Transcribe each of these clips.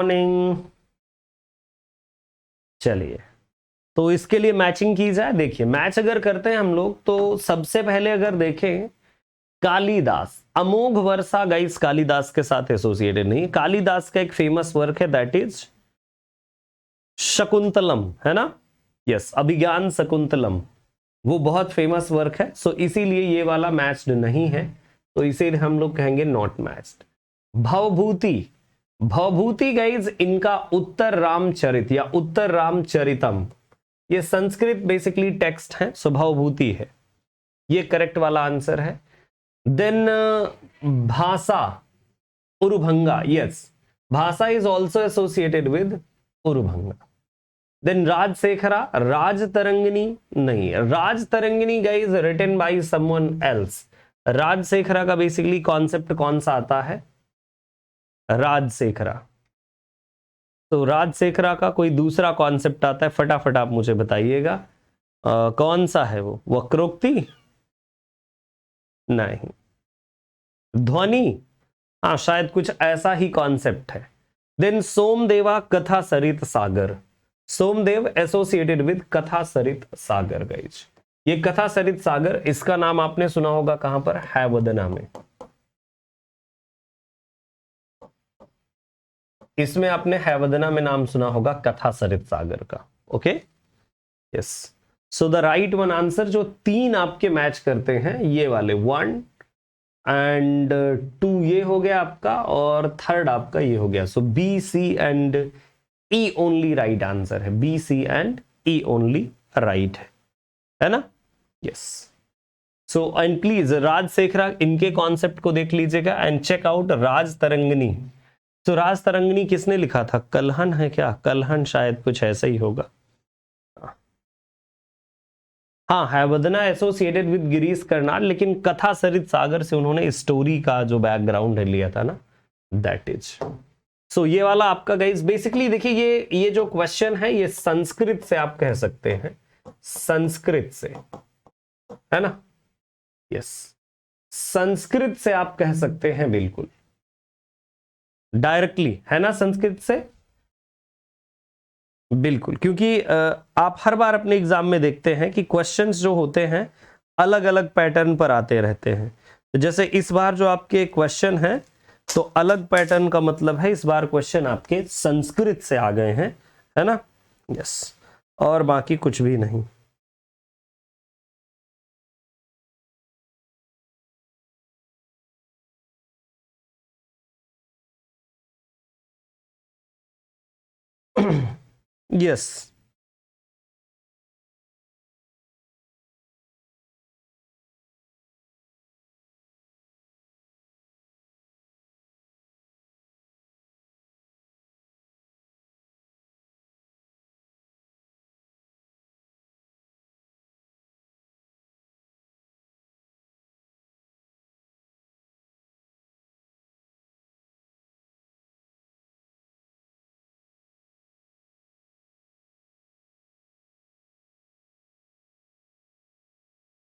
Morning. चलिए, तो इसके लिए मैचिंग की जाए। देखिए, मैच अगर करते हैं हम लोग तो सबसे पहले अगर देखें, कालिदास, अमोघ वर्षा गाइस कालिदास के साथ एसोसिएटेड नहीं। कालिदास का एक फेमस वर्क है, दैट इज शकुंतलम, है ना। यस, अभिज्ञान शकुंतलम, वो बहुत फेमस वर्क है। सो इसीलिए ये वाला मैच्ड नहीं है, तो इसे हम लोग कहेंगे not matched. Bhavabhuti, Bhavabhuti guys इनका उत्तर रामचरित या उत्तर रामचरितम, ये संस्कृत बेसिकली टेक्स्ट है, सो भवभूति है, ये करेक्ट वाला आंसर है। Then Bhasa, Urubhanga, yes, Bhasa is also associated with Urubhanga. Then Rajashekhara, Rajatarangini नहीं, Rajatarangini guys written by someone else. Rajashekhara का बेसिकली कॉन्सेप्ट कौन सा आता है, राजशेखरा, तो राजशेखरा का कोई दूसरा कॉन्सेप्ट आता है, फटाफट आप मुझे बताइएगा कौन सा है वो। वक्रोक्ति नहीं, ध्वनि, हाँ शायद कुछ ऐसा ही कॉन्सेप्ट है। देन सोमदेवा कथा सरित सागर, सोमदेव एसोसिएटेड विद कथा सरित सागर गाइज। ये कथा सरित सागर, इसका नाम आपने सुना होगा कहां पर, हैवदना में। इसमें आपने हैवदना में नाम सुना होगा कथा सरित सागर का। Okay, yes, so the right one answer, जो तीन आपके मैच करते हैं ये वाले 1 एंड 2 ये हो गया आपका, और थर्ड आपका ये हो गया। So B, C and E only right answer है, B, C and E only right है ना। Yes, so and please Rajashekhara, इनके कॉन्सेप्ट को देख लीजिएगा and check out Rajatarangini. तो राज तरंगिनी किसने लिखा था, कलहन है क्या, कलहन शायद कुछ ऐसा ही होगा। हाँ, हैवदना एसोसिएटेड विद गिरीश कर्नाड, लेकिन कथा सरित सागर से उन्होंने स्टोरी का जो बैकग्राउंड है लिया था ना, दैट इज। सो ये वाला आपका गाइस बेसिकली देखिए, ये जो क्वेश्चन है ये संस्कृत से आप कह सकते हैं, संस्कृत से, है ना। यस, संस्कृत से आप कह सकते हैं बिल्कुल डायरेक्टली, है ना, संस्कृत से बिल्कुल। क्योंकि आप हर बार अपने एग्जाम में देखते हैं कि क्वेश्चंस जो होते हैं अलग अलग पैटर्न पर आते रहते हैं। तो जैसे इस बार जो आपके क्वेश्चन हैं, तो अलग पैटर्न का मतलब है इस बार क्वेश्चन आपके संस्कृत से आ गए हैं, है ना। यस, और बाकी कुछ भी नहीं। यस,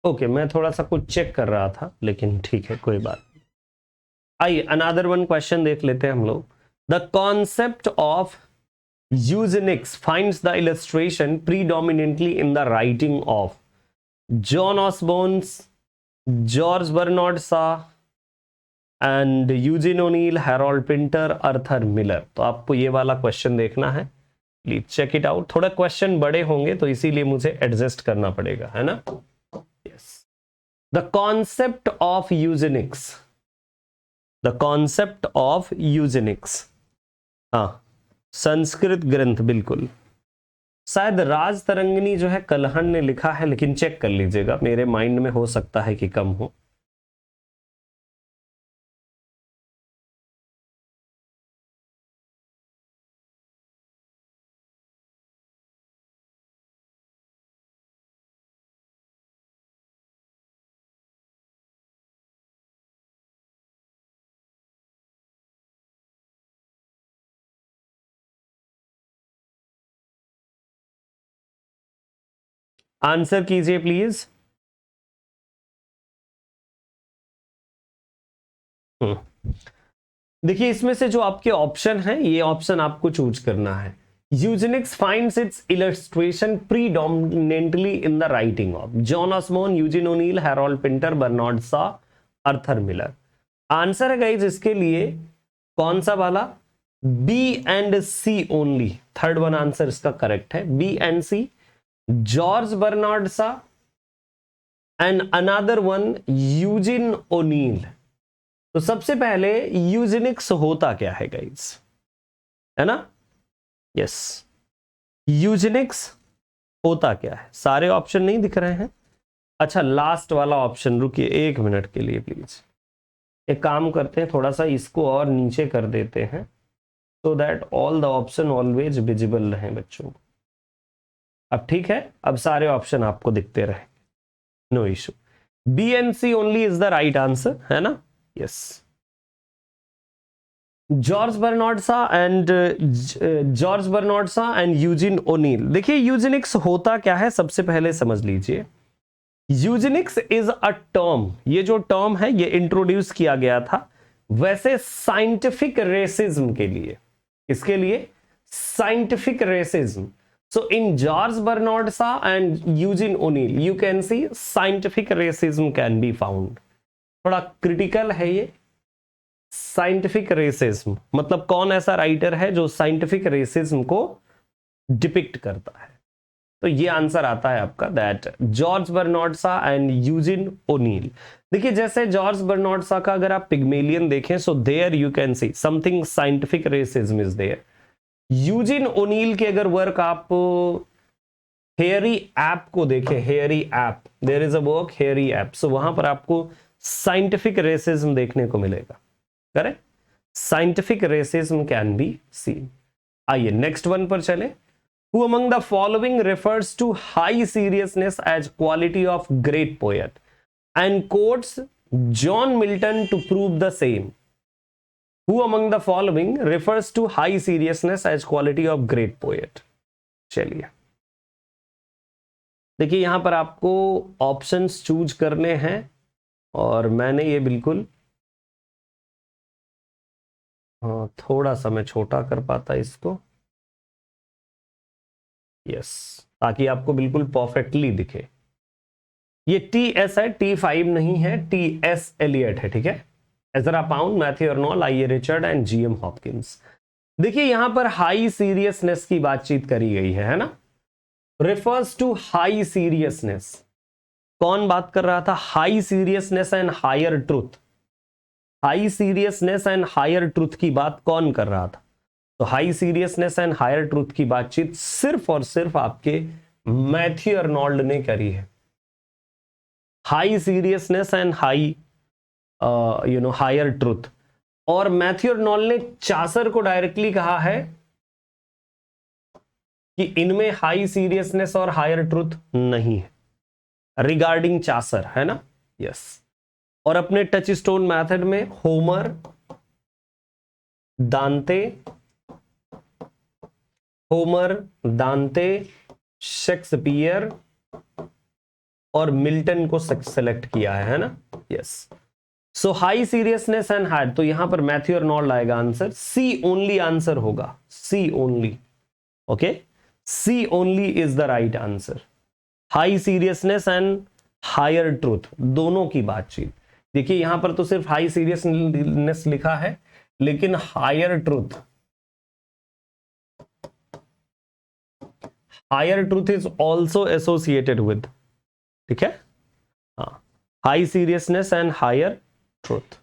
ओके, मैं थोड़ा सा कुछ चेक कर रहा था, लेकिन ठीक है, कोई बात। आइए अनदर वन क्वेश्चन देख लेते हैं हम लोग। The concept of eugenics finds the illustration predominantly in the writing of John Osborne's, George Bernard Shaw and Eugene O'Neill, Harold Pinter, Arthur Miller. तो आपको ये वाला क्वेश्चन देखना है, प्लीज चेक इट आउट। थोड़ा क्वेश्चन बड़े होंगे तो इसीलिए मुझे एडजस्ट करना पड़ेगा, है ना। Yes, the concept of Eugenix, the concept of Eugenix, हाँ, संस्कृत ग्रंथ बिल्कुल। शायद राज तरंगिनी जो है कलहन ने लिखा है, लेकिन चेक कर लीजिएगा, मेरे माइंड में हो सकता है कि कम हो। आंसर कीजिए प्लीज। देखिए इसमें से जो आपके ऑप्शन है ये ऑप्शन आपको चूज करना है। Eugenics finds its illustration predominantly in the writing of John Osborne, Eugene O'Neill, Harold Pinter, Bernard Shaw, Arthur Miller. Answer है गाइस इसके लिए कौन सा वाला? B and C only. Third one answer इसका करेक्ट है, B and C. George Bernard Shaw and another one Eugene O'Neill. तो सबसे पहले यूजेनिक्स होता क्या है गाइस, है ना? यस, यूजेनिक्स होता क्या है? सारे ऑप्शन नहीं दिख रहे हैं। अच्छा लास्ट वाला ऑप्शन, रुकिए 1 मिनट के लिए प्लीज। एक काम करते हैं, थोड़ा सा इसको और नीचे कर देते हैं so that all the option always visible रहे बच्चों। अब ठीक है, अब सारे ऑप्शन आपको दिखते रहे, no issue. B and C only is the right answer, है ना? Yes, George Bernard Shaw and Eugene O'Neill. देखिए यूजेनिक्स होता क्या है सबसे पहले समझ लीजिए। यूजेनिक्स इज अ टर्म, ये जो टर्म है ये इंट्रोड्यूस किया गया था वैसे साइंटिफिक रेसिज्म के लिए। इसके लिए scientific racism. So in George Bernard Shaw and Eugene O'Neill you can see scientific racism can be found. थोड़ा क्रिटिकल है ये। साइंटिफिक रेसिज्म मतलब कौन ऐसा राइटर है जो साइंटिफिक रेसिज्म को डिपिक्ट करता है? तो ये आंसर आता है आपका that George Bernard Shaw and Eugene O'Neill. देखिए जैसे जॉर्ज बर्नार्ड शॉ का अगर आप पिग्मेलियन देखें so there you can see something scientific racism is there. Eugene O'Neill के अगर वर्क आप हेयरी ऐप को देखें, hairy ape, there is a work hairy ape, so वहां पर आपको साइंटिफिक रेसिज्म देखने को मिलेगा। Correct, scientific racism can be seen. आइए नेक्स्ट वन पर चले। Who among the following refers to high seriousness as quality of great poet and quotes John Milton to prove the same? Who among the following refers to high seriousness as quality of great poet? चलिए देखिए यहां पर आपको options choose करने हैं और मैंने ये बिल्कुल थोड़ा सा मैं छोटा कर पाता इसको, यस, ताकि आपको बिल्कुल परफेक्टली दिखे। ये TS है, T5 नहीं है, TS एलियट है, ठीक है? Ezra pound, Matthew Arnold, IA. Richard and GM Hopkins. देखिए यहां पर हाई सीरियसनेस की बातचीत करी गई है ना? रिफर्स टू हाई सीरियसनेस, कौन बात कर रहा था? High seriousness and higher truth. High seriousness and higher truth की बात कौन कर रहा था? तो high seriousness and higher truth की बातचीत सिर्फ और सिर्फ आपके मैथ्यू अर्नोल्ड ने करी है। High seriousness and high higher truth. और मैथ्यू अर्नोल्ड ने चासर को डायरेक्टली कहा है कि इनमें हाई सीरियसनेस और हायर ट्रूथ नहीं है, रिगार्डिंग चासर, है ना? यस। और अपने टच स्टोन मैथड में होमर, दांते, शेक्सपियर और मिल्टन को सेलेक्ट किया है ना? Yes. So high seriousness and higher, तो यहां पर मैथ्यू अर्नोल्ड आएगा आंसर। सी ओनली आंसर होगा, C only. Okay, C only is the right answer. High seriousness and higher truth दोनों की बातचीत। देखिए यहां पर तो सिर्फ हाई सीरियसनेस लिखा है, लेकिन higher truth is also associated with, ठीक है? हाँ, high seriousness and higher truth.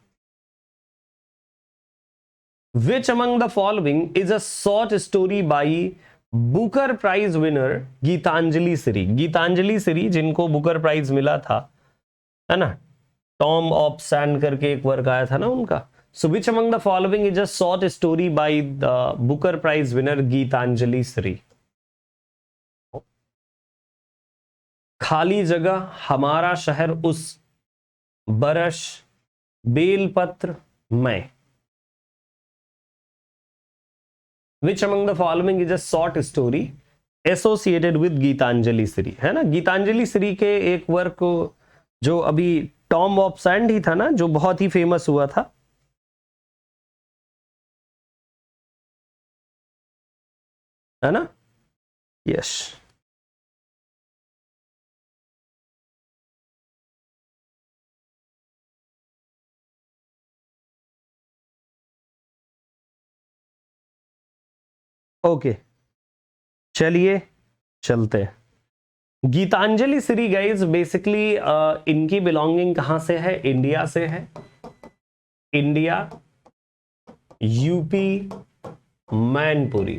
Which among the following is a short story by Booker prize winner Geetanjali Shree? Geetanjali Shree जिनको बुकर प्राइज मिला था, है ना? टॉम ऑफ सैंड करके एक वर्क आया था ना उनका। So which among the following is a short story by the Booker prize winner Geetanjali Shree? खाली जगह, हमारा शहर उस बरस, बेलपत्र, मैं। Which among the following is a short story associated with Geetanjali Shree? है ना? गीतांजलि श्री के एक वर्क जो अभी टॉम ऑफ सैंड ही था ना, जो बहुत ही फेमस हुआ था, है ना? यस। ओके, चलिए चलते हैं। गीतांजलि श्री गाइज बेसिकली इनकी बिलोंगिंग कहां से है? इंडिया से है। इंडिया, यूपी, मैनपुरी,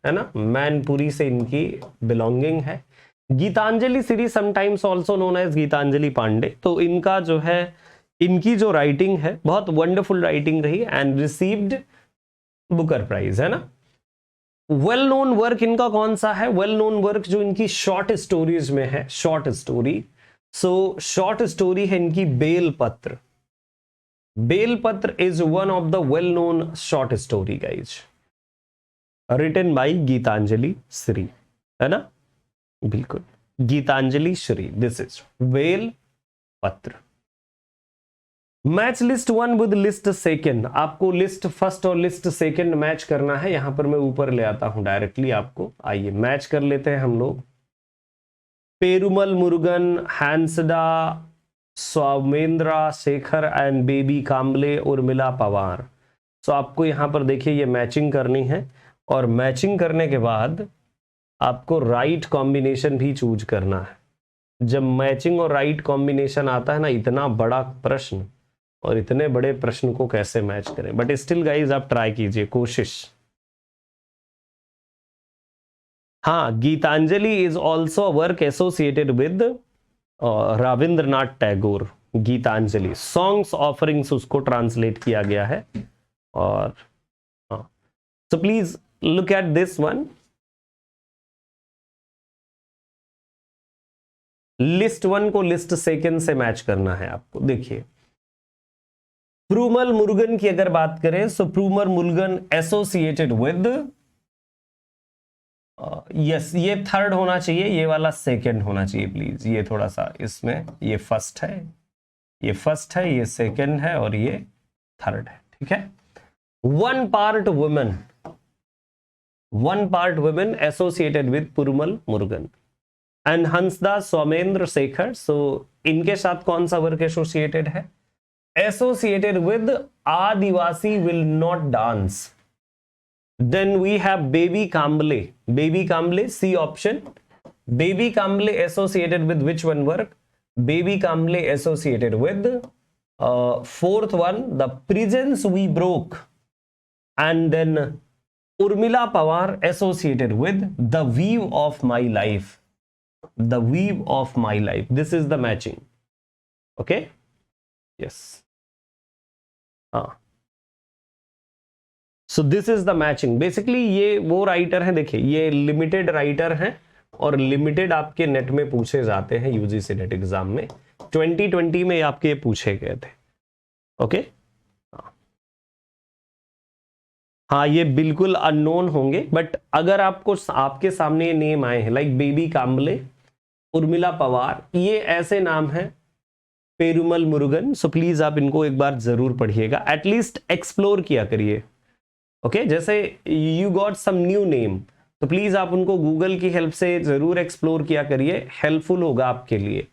है ना? मैनपुरी से इनकी बिलोंगिंग है। Geetanjali Shree sometimes also known as Geetanjali Pandey. तो इनका जो है, इनकी जो राइटिंग है बहुत वंडरफुल राइटिंग रही एंड रिसीव्ड बुकर प्राइज, है ना? वेल नोन वर्क इनका कौन सा है? वेल नोन वर्क जो इनकी शॉर्ट स्टोरीज में है, short story. So short story है इनकी Belpatra. Belpatra is one of the well known short story guys, written by Geetanjali Shree, है ना? बिल्कुल, Geetanjali Shree, this is Belpatra. Match list 1 with list second. आपको लिस्ट फर्स्ट और लिस्ट सेकंड मैच करना है। यहां पर मैं ऊपर ले आता हूं डायरेक्टली आपको। आइए मैच कर लेते हैं हम लोग। पेरुमल मुरुगन, हैंसडा, सौमेंद्रा शेखर एंड बेबी काम्बले, उर्मिला पवार। सो आपको यहां पर देखिए ये मैचिंग करनी है, और मैचिंग करने के बाद आपको राइट कॉम्बिनेशन भी चूज करना है। जब मैचिंग और राइट कॉम्बिनेशन आता है ना, इतना बड़ा प्रश्न, और इतने बड़े प्रश्न को कैसे मैच करें, बट स्टिल गाइज आप ट्राई कीजिए, कोशिश। हाँ, Geetanjali is also work associated with Rabindranath Tagore. Geetanjali songs offerings उसको ट्रांसलेट किया गया है। और हाँ, so please look at this one. List 1 को लिस्ट सेकंड से मैच करना है आपको। देखिए प्रूमल मुरुगन की अगर बात करें, सो प्रूमल मुरुगन एसोसिएटेड विद, यस ये थर्ड होना चाहिए, ये वाला सेकंड होना चाहिए प्लीज। ये थोड़ा सा इसमें, ये फर्स्ट है, ये फर्स्ट है, ये सेकंड है, और ये थर्ड है, ठीक है? One part women associated with Perumal Murugan and Hansda Sowvendra Shekhar. So इनके साथ कौन सा वर्क एसोसिएटेड है? Associated with Adivasi will not dance. Then we have Baby Kamble. Baby Kamble, C option. Baby Kamble associated with which one work? Baby Kamble associated with fourth one, The Prisons We Broke. And then Urmila Pawar associated with The Weave of My Life. The Weave of My Life. This is the matching. Okay? Yes. So this is the matching. Basically ये वो writer हैं, देखिए ये limited writer हैं, और limited आपके net में पूछे जाते हैं यूजीसी नेट एग्जाम में। 2020 में आपके पूछे गए थे। ओके, हाँ ये बिल्कुल अननोन होंगे, बट अगर आपको आपके सामने ये नेम आए हैं लाइक बेबी काम्बले, उर्मिला पवार, ये ऐसे नाम हैं, पेरुमल मुरुगन, सो प्लीज आप इनको एक बार जरूर पढ़िएगा, एटलीस्ट एक्सप्लोर किया करिए। ओके, जैसे you got some new name, तो प्लीज आप उनको गूगल की हेल्प से जरूर एक्सप्लोर किया करिए, हेल्पफुल होगा आपके लिए।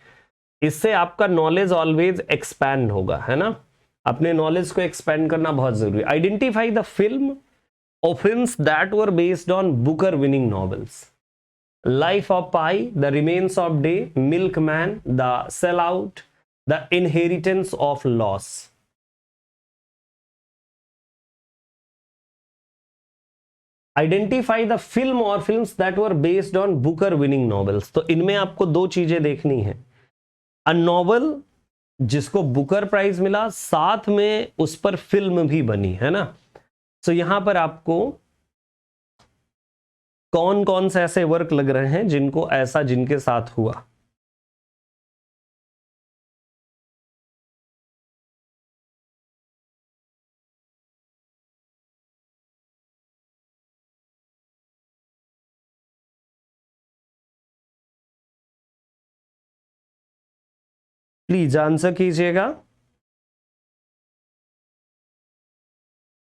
इससे आपका नॉलेज ऑलवेज एक्सपैंड होगा, है ना? अपने नॉलेज को एक्सपैंड करना बहुत जरूरी। Identify the film or films that were based on Booker winning novels. Life of Pi, the remains of day, milkman, the sellout, the inheritance of loss. Identify the film or films that were based on Booker winning novels. तो इनमें आपको दो चीजें देखनी है, a novel जिसको Booker prize मिला, साथ में उस पर फिल्म भी बनी, है ना? तो यहां पर आपको कौन कौन से ऐसे वर्क लग रहे हैं जिनको ऐसा जिनके साथ हुआ। प्लीज आंसर कीजिएगा,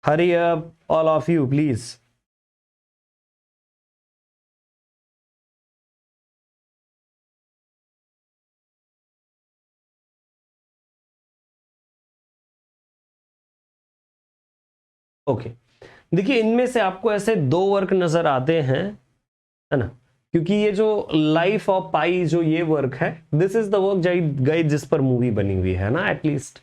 hurry up all of you please. Okay, देखिए इनमें से आपको ऐसे दो वर्क नजर आते हैं, है ना, क्योंकि ये जो लाइफ ऑफ पाई जो ये वर्क है, this is the work guide जिस पर मूवी बनी हुई है ना एटलीस्ट।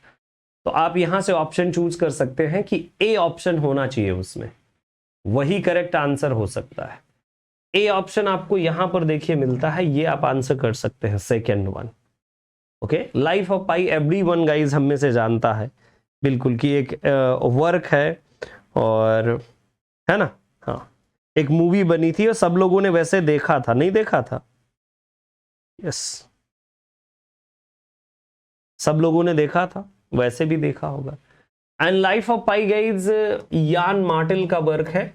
तो आप यहां से ऑप्शन चूज कर सकते हैं कि ए ऑप्शन होना चाहिए, उसमें वही करेक्ट आंसर हो सकता है। ए ऑप्शन आपको यहां पर देखिए मिलता है, ये आप आंसर कर सकते हैं, second one. Okay, life of pi every one guys हम में से जानता है बिल्कुल कि एक वर्क है, और है ना, हाँ, एक मूवी बनी थी और सब लोगों ने वैसे देखा था, नहीं देखा था? यस, सब लोगों ने देखा था, वैसे भी देखा होगा। And life of Pi guys Yann Martel का वर्क है,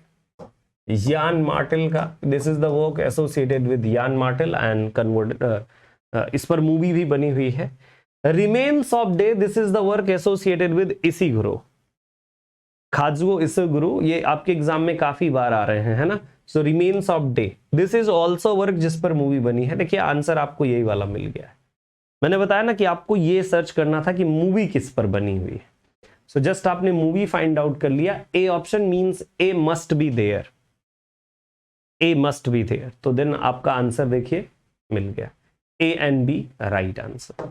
यान मार्टेल का, this is the work associated with Yann Martel and convert, इस पर मूवी भी बनी हुई है। Remains of day, this is the work associated with Ishiguro, Kazuo Ishiguro, ये आपके एग्जाम में काफी बार आ रहे हैं, है ना। So remains of day, this is also work जिस पर मूवी बनी है। देखिए आंसर आपको यही वाला मिल गया है। मैंने बताया ना कि आपको ये सर्च करना था कि मूवी किस पर बनी हुई है। सो जस्ट आपने मूवी फाइंड आउट कर लिया। A option means A must be there, A must be there, तो देन आपका आंसर देखिए मिल गया, A and B right answer.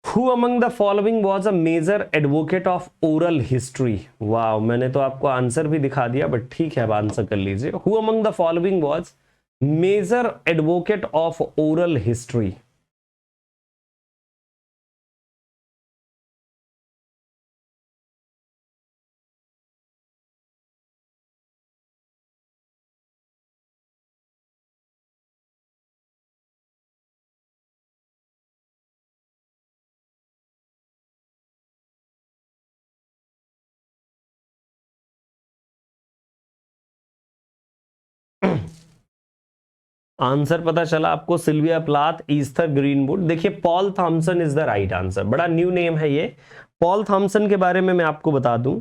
Who among the following was a major advocate of oral history? Wow, मैंने तो आपको आंसर भी दिखा दिया, बट ठीक है अब आंसर कर लीजिए। Who among the following was major advocate of oral history? Answer पता चला आपको, सिल्विया प्लाथ, ईस्थर ग्रीनवुड। देखिए Paul Thomson is the right answer, बड़ा न्यू नेम है ये। पॉल थॉमसन के बारे में मैं आपको बता दूं,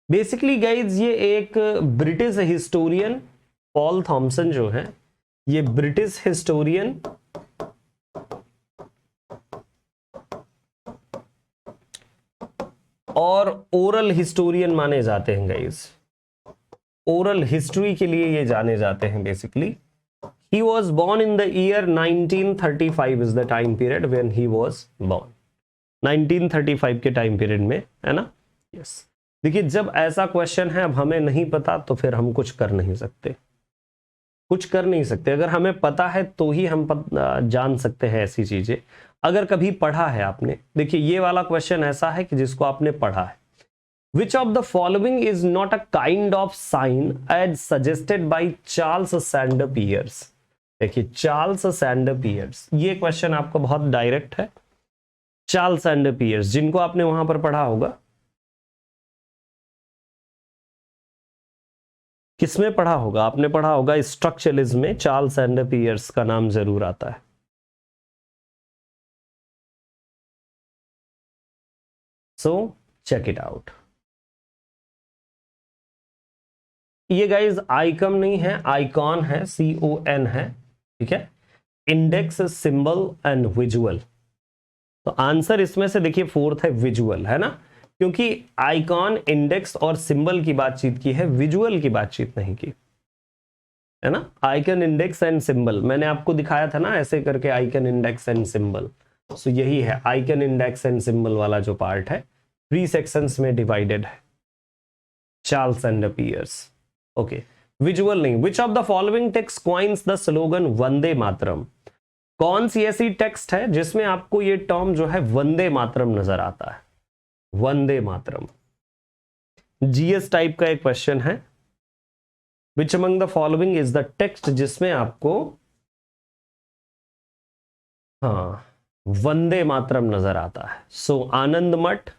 बेसिकली गाइज ये एक ब्रिटिश हिस्टोरियन, पॉल थॉमसन जो है ये ब्रिटिश हिस्टोरियन और ओरल हिस्टोरियन माने जाते हैं गाइज। ओरल हिस्ट्री के लिए ये जाने जाते हैं basically. He was born in the year 1935 is the time period when he was born. 1935 के टाइम पीरियड में, है ना। यस, देखिए जब ऐसा क्वेश्चन है, अब हमें नहीं पता तो फिर हम कुछ कर नहीं सकते, कुछ कर नहीं सकते। अगर हमें पता है तो ही हम जान सकते हैं ऐसी चीजें। अगर कभी पढ़ा है आपने, देखिए ये वाला क्वेश्चन ऐसा है कि जिसको आपने पढ़ा है। Which of the following is not a kind of sign as suggested by Charles Sanders Peirce? देखिए चार्ल्स सैंडर पियर्स, ये क्वेश्चन आपको बहुत डायरेक्ट है। चार्ल्स सैंडर पियर्स, जिनको आपने वहां पर पढ़ा होगा, किसमें पढ़ा होगा? आपने पढ़ा होगा स्ट्रक्चरलिज्म में, चार्ल्स सैंडर पियर्स का नाम जरूर आता है। So check it out. ये गाइज आइकन नहीं है, आइकॉन है, CON है, ठीक है। Index, symbol and visual. तो आंसर इसमें से देखिए फोर्थ है विजुअल, है ना, क्योंकि आइकॉन, इंडेक्स और सिंबल की बातचीत की है, विजुअल की बातचीत नहीं की, है ना। आइकन, इंडेक्स एंड सिंबल मैंने आपको दिखाया था ना ऐसे करके, आइकन, इंडेक्स एंड सिंबल। सो यही है आइकन, इंडेक्स एंड सिंबल वाला जो पार्ट है, 3 सेक्शंस में डिवाइडेड है। Charles Sander Peirce. Okay, visual नहीं। Which of the following text coins the slogan Vande Mataram? कौन सी ऐसी टेक्स्ट है जिसमें आपको ये टर्म जो है वंदे मातरम नजर आता है? वंदे मातरम GS टाइप का एक क्वेश्चन है। विच among the following is the text जिसमें आपको वंदे मातरम नजर आता है? सो आनंद मठ,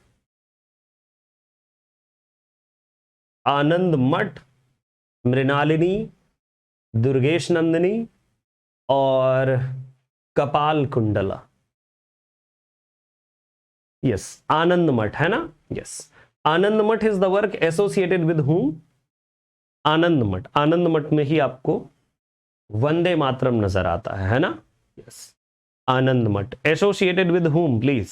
आनंद मठ, मृणालिनी, दुर्गेश नंदिनी और कपाल कुंडला। यस, आनंद मठ, है ना। Yes, Anand Math is the work associated with whom? Anand मठ, आनंद मठ में ही आपको वंदे मातरम नजर आता है ना। यस, आनंद मठ एसोसिएटेड विद हुम? प्लीज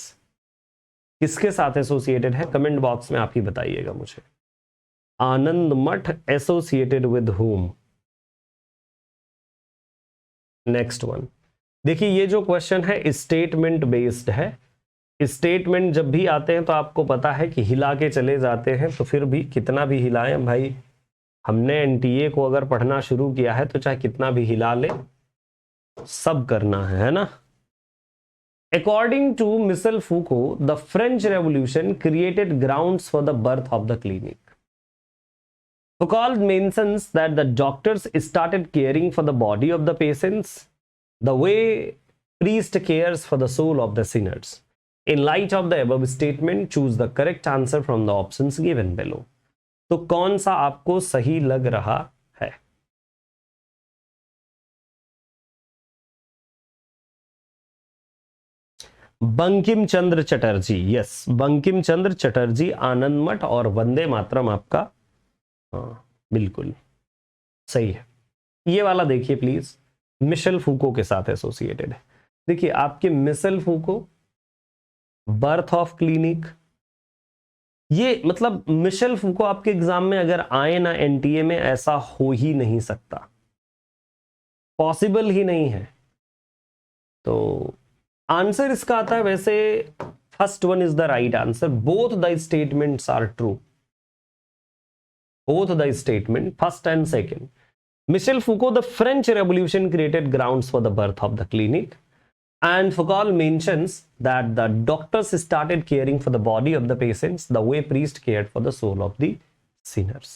किसके साथ एसोसिएटेड है, कमेंट बॉक्स में आप ही बताइएगा मुझे। आनंद मठ associated with whom? Next one देखिए, ये जो क्वेश्चन है स्टेटमेंट बेस्ड है। स्टेटमेंट जब भी आते हैं तो आपको पता है कि हिला के चले जाते हैं, तो फिर भी कितना भी हिलाएं भाई, हमने एनटीए को अगर पढ़ना शुरू किया है तो चाहे कितना भी हिला ले, सब करना है ना। According to Michel Foucault, the French Revolution created grounds for the birth of the clinic. Foucault mentions that the doctors started caring for the body of the patients the way priest cares for the soul of the sinners. In light of the above statement, choose the correct answer from the options given below. तो कौन सा आपको सही लग रहा है? Bankim Chandra Chatterjee, yes, Bankim Chandra Chatterjee, आनंद मठ और वंदे मातरम आपका, हाँ बिल्कुल सही है। ये वाला देखिए प्लीज, मिशेल फूको के साथ एसोसिएटेड है। देखिए आपके Michel Foucault, birth of clinic, ये मतलब मिशेल फूको आपके एग्जाम में अगर आए ना एनटीए में, ऐसा हो ही नहीं सकता, पॉसिबल ही नहीं है। तो आंसर इसका आता है वैसे, first one is the right answer. Both the statements are true, both the statement, first and second. Michel Foucault, the French Revolution created grounds for the birth of the clinic, and Foucault mentions that the doctors started caring for the body of the patients the way priest cared for the soul of the sinners.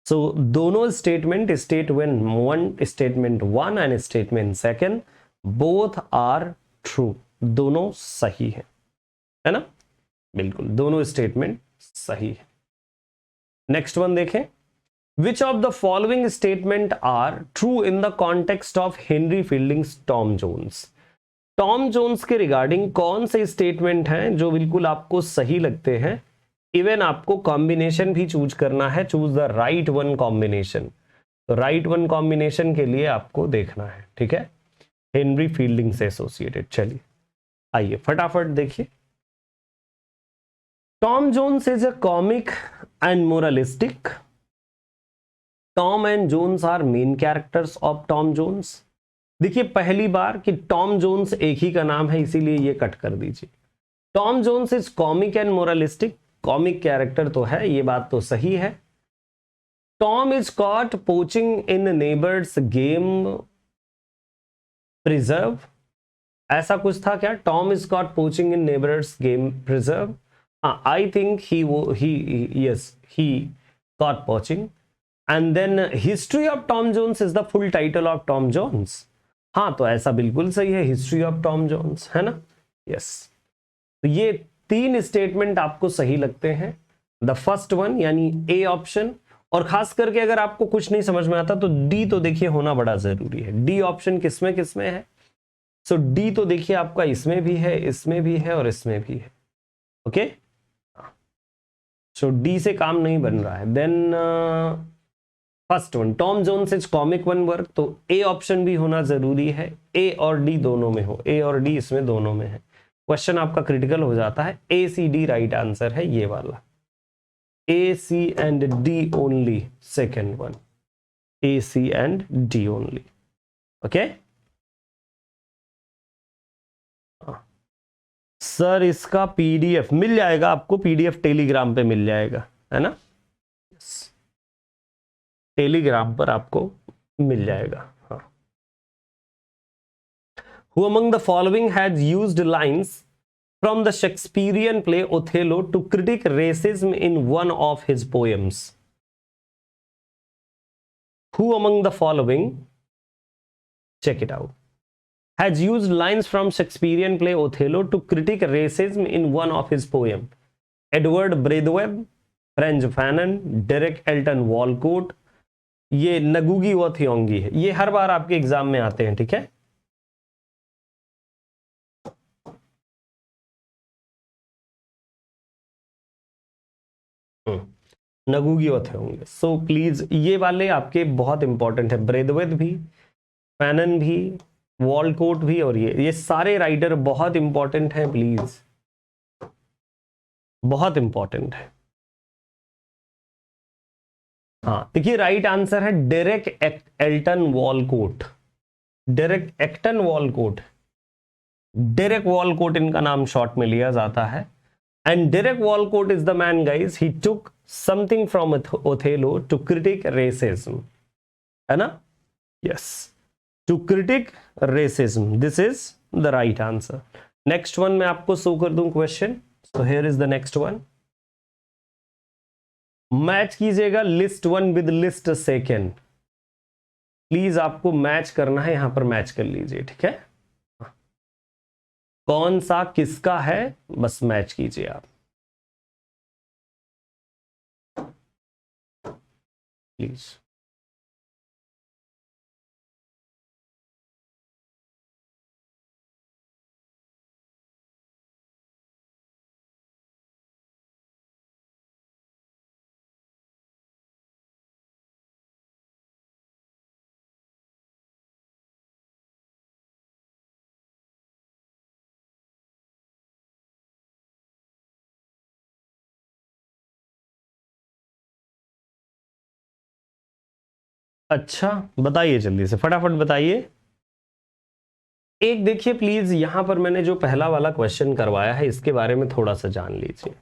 So दोनों statement, statement one and statement second, both are true, दोनों सही है ना, बिल्कुल दोनों statement सही है। Next one देखें, which of the following statement are true in the context of Henry Fielding's Tom Jones? Tom Jones के रिगार्डिंग कौन से स्टेटमेंट हैं जो बिल्कुल आपको सही लगते हैं? इवन आपको कॉम्बिनेशन भी चूज करना है, choose the right one combination. तो राइट वन कॉम्बिनेशन के लिए आपको देखना है, ठीक है, हेनरी फील्डिंग से एसोसिएटेड। चलिए आइए फटाफट देखिए। Tom Jones is a comic and moralistic. Tom and Jones are main characters of Tom Jones. देखिए पहली बार कि टॉम जोन्स एक ही का नाम है, इसीलिए ये कट कर दीजिए। Tom Jones is comic and moralistic, comic character तो है, ये बात तो सही है। Tom is caught poaching in neighbour's game preserve, ऐसा कुछ था क्या? Tom is caught poaching in neighbour's game preserve. I think he caught poaching. And then History of Tom Jones is the full title of Tom Jones. हाँ तो ऐसा बिल्कुल सही है, हिस्ट्री ऑफ टॉम जोन्स, है ना, यस। तो ये तीन स्टेटमेंट आपको सही लगते हैं, द फर्स्ट वन यानी ए ऑप्शन। और खास करके अगर आपको कुछ नहीं समझ में आता तो डी तो देखिए होना बड़ा जरूरी है। डी ऑप्शन किसमें किसमें है? सो डी तो देखिए आपका इसमें भी है, इसमें भी है और इसमें भी है, ओके। सो डी से काम नहीं बन रहा है। Then first one, Tom Jones is comic one work, तो ए ऑप्शन भी होना जरूरी है, ए और डी दोनों में हो, ए और डी इसमें दोनों में है। क्वेश्चन आपका क्रिटिकल हो जाता है। A C D right answer है ये वाला, A C and D only, second one, A C and D only, okay. Sir इसका पीडीएफ मिल जाएगा आपको, पीडीएफ टेलीग्राम पे मिल जाएगा, है ना, टेलीग्राम पर आपको मिल जाएगा। हाँ। Who among the following has used lines from the Shakespearean play Othello to critique racism in one of his poems? Who among the following, check it out, has used lines from Shakespearean play Othello to critique racism in one of his poems? Edward Braithwaite, Frantz Fanon, Derek Elton Walcott, ये नगुगी व थियोंगी है। ये हर बार आपके exam में आते हैं, ठीक है। नगुगी व थियोंगी। सो प्लीज ये वाले आपके बहुत इंपॉर्टेंट है, ब्रेथवेट भी, फैनन भी, वॉलकोट भी, और ये सारे राइटर बहुत इंपॉर्टेंट हैं, प्लीज बहुत इंपॉर्टेंट है। हाँ देखिए, राइट आंसर है Derek Alton Walcott. Derek Acton Walcott, Derek Walcott इनका नाम शॉर्ट में लिया जाता है। And Derek Walcott is the man guys, he took something from Othello to critique racism, है ना? Yes, to critique racism, this is the right answer. Next one मैं आपको शो कर दूं question, so here is the next one. Match कीजिएगा list one with list second. Please आपको match करना है, यहां पर मैच कर लीजिए, ठीक है? कौन सा किसका है, बस मैच कीजिए आप प्लीज। अच्छा बताइए, जल्दी से फटाफट बताइए। एक देखिए प्लीज, यहां पर मैंने जो पहला वाला क्वेश्चन करवाया है इसके बारे में थोड़ा सा जान लीजिए।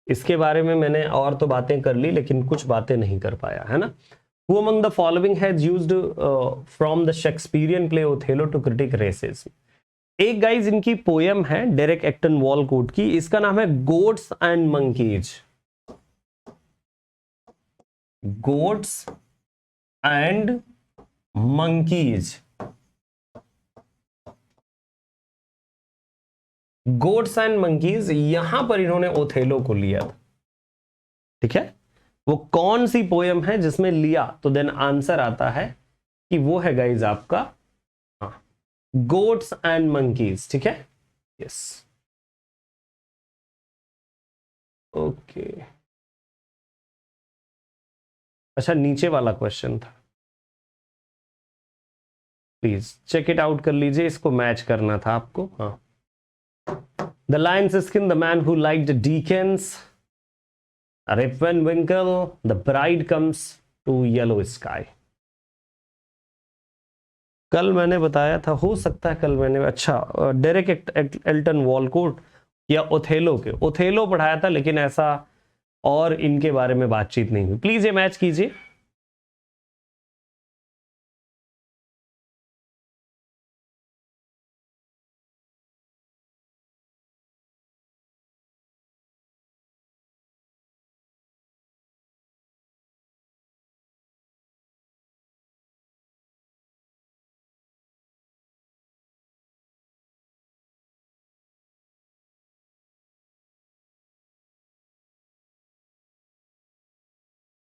इसके बारे में मैंने और तो बातें कर ली लेकिन कुछ बातें नहीं कर पाया, है ना? Who among the following has used from the Shakespearean play Othello to critic racism? एक गाइज इनकी पोयम है डेरेक एक्टन वॉलकोट की, इसका नाम है goats and monkeys. Goats and monkeys, goats and monkeys, यहां पर इन्होंने ओथेलो को लिया था, ठीक है? वो कौन सी पोयम है जिसमें लिया, तो देन आंसर आता है कि वो है गाइज आपका गोट्स एंड मंकीज, ठीक है? Yes, okay. अच्छा, नीचे वाला क्वेश्चन था, प्लीज चेक इट आउट कर लीजिए, इसको मैच करना था आपको। हाँ, the Lions skin, the man who liked Dickens, Rip Van Winkle, The Bride Comes to Yellow Sky। कल मैंने बताया था, हो सकता है कल मैंने, अच्छा डेरेक एल्टन वॉलकोट या ओथेलो के, ओथेलो पढ़ाया था लेकिन ऐसा और इनके बारे में बातचीत नहीं हुई। प्लीज ये मैच कीजिए।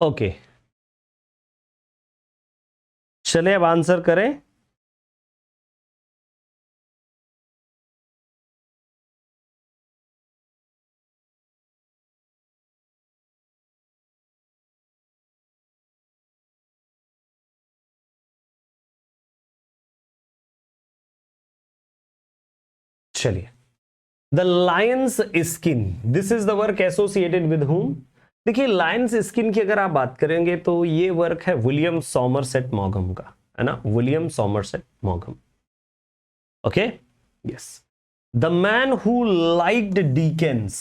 ओके, चले अब आंसर करें। चलिए, the Lions skin, this is the work associated with हुम। देखिए, लायंस स्किन की अगर आप बात करेंगे तो ये वर्क है विलियम सॉमरसेट मॉगम का, है ना? विलियम सॉमरसेट मॉगम, okay? Yes, the man who liked Dickens,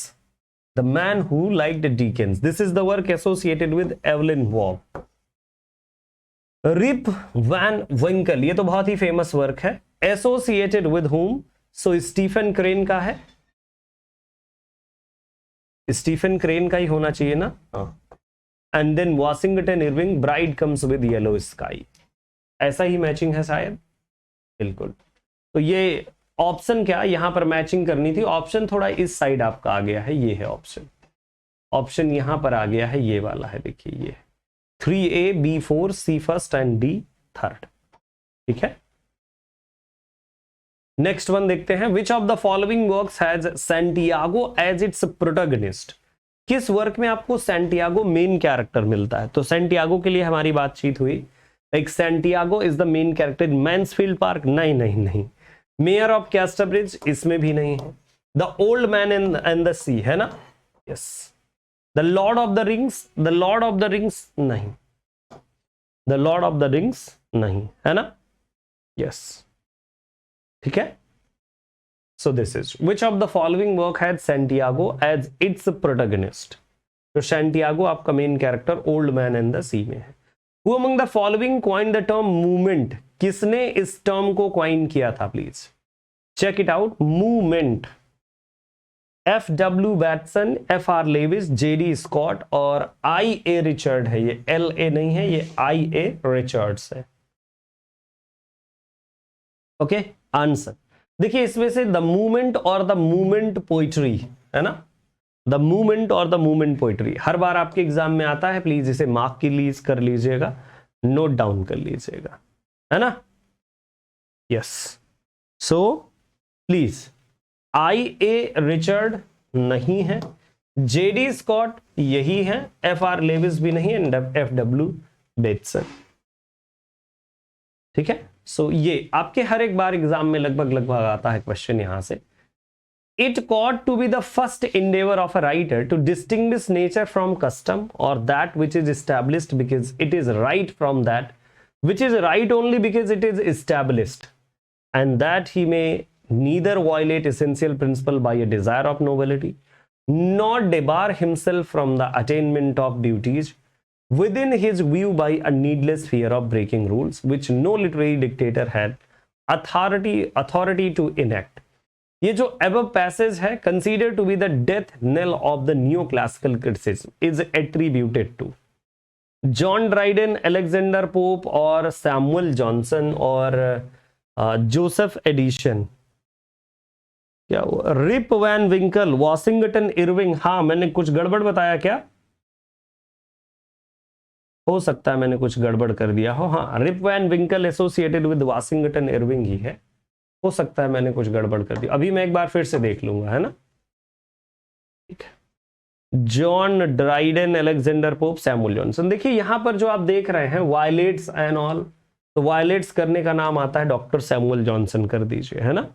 the man who liked Dickens, this is the work associated with Evelyn Waugh. Rip Van Winkle, ये तो बहुत ही फेमस वर्क है, associated with whom, so Stephen crane का है, Stephen crane का ही होना चाहिए ना? And then Washington Irving, bride comes with yellow sky, ऐसा ही मैचिंग है शायद, बिल्कुल। तो ये ऑप्शन क्या, यहां पर मैचिंग करनी थी, ऑप्शन थोड़ा इस साइड आपका आ गया है, ये है ऑप्शन, ऑप्शन यहां पर आ गया है, ये वाला है, देखिए ये 3A, B 4, C first and D third, ठीक है? नेक्स्ट वन देखते हैं, which of the following works has Santiago as its protagonist. किस वर्क में आपको सैंटियागो मेन कैरेक्टर मिलता है? तो सैंटियागो के लिए हमारी बातचीत हुई, like Santiago is the main character in Mansfield park, नहीं नहीं नहीं। मेयर ऑफ कैस्टरब्रिज, इसमें भी नहीं है। The old man in the sea, है ना? Yes. The lord of the rings, the lord of the rings नहीं। The lord of the rings नहीं, है ना? यस, ठीक है। So this is which of the following work had Santiago as its protagonist. तो Santiago आपका main character old man in the sea में है। Who among the following coined the term movement? किसने इस टर्म को coin किया था? Please check it out. Movement, F.W. Bateson, F.R. Leavis, J.D. Scott और I.A. रिचर्ड है। ये L.A. नहीं है, ये I.A. रिचर्ड्स है। ओके, आंसर देखिए इसमें से द मूवमेंट और द मूवमेंट पोइट्री, है ना? द मूवमेंट और द मूवमेंट पोइट्री हर बार आपके एग्जाम में आता है। प्लीज इसे मार्क की लीज कर लीजिएगा, नोट डाउन कर लीजिएगा, है ना? Yes, so please I.A. Richard नहीं है, J.D. स्कॉट यही है, F.R. लेविस भी नहीं है, F.W. बेटसन, ठीक है। सो ये आपके हर एक बार एग्जाम में लगभग आता है क्वेश्चन यहां से। It ought to be the first endeavor of a writer to distinguish nature from custom, or that which is established because it is right from that which is right only because it is established, and that he may neither violate essential principle by a desire of novelty, nor debar himself from the attainment of duties within his view by a needless fear of breaking rules which no literary dictator had authority to enact. ये जो above passage है considered to be the death knell of the neoclassical criticism is attributed to John Dryden, Alexander Pope और Samuel Johnson और Joseph Addison. क्या हुआ? Rip Van Winkle, Washington Irving. हाँ, मैंने कुछ गड़बड़ बताया क्या? हो सकता है मैंने कुछ गड़बड़ कर दिया हो। हाँ, Rip Van Winkle associated with Washington Irving ही है। हो सकता है मैंने कुछ गड़बड़ कर दी, अभी मैं एक बार फिर से देख लूंगा, है ना? ठीक है, John Dryden, Alexander pope, Samuel Johnson. देखिए यहां पर जो आप देख रहे हैं वायलेट्स एंड ऑल, तो वायलेट्स करने का नाम आता है डॉक्टर सैमुअल जॉनसन, कर दीजिए, है ना?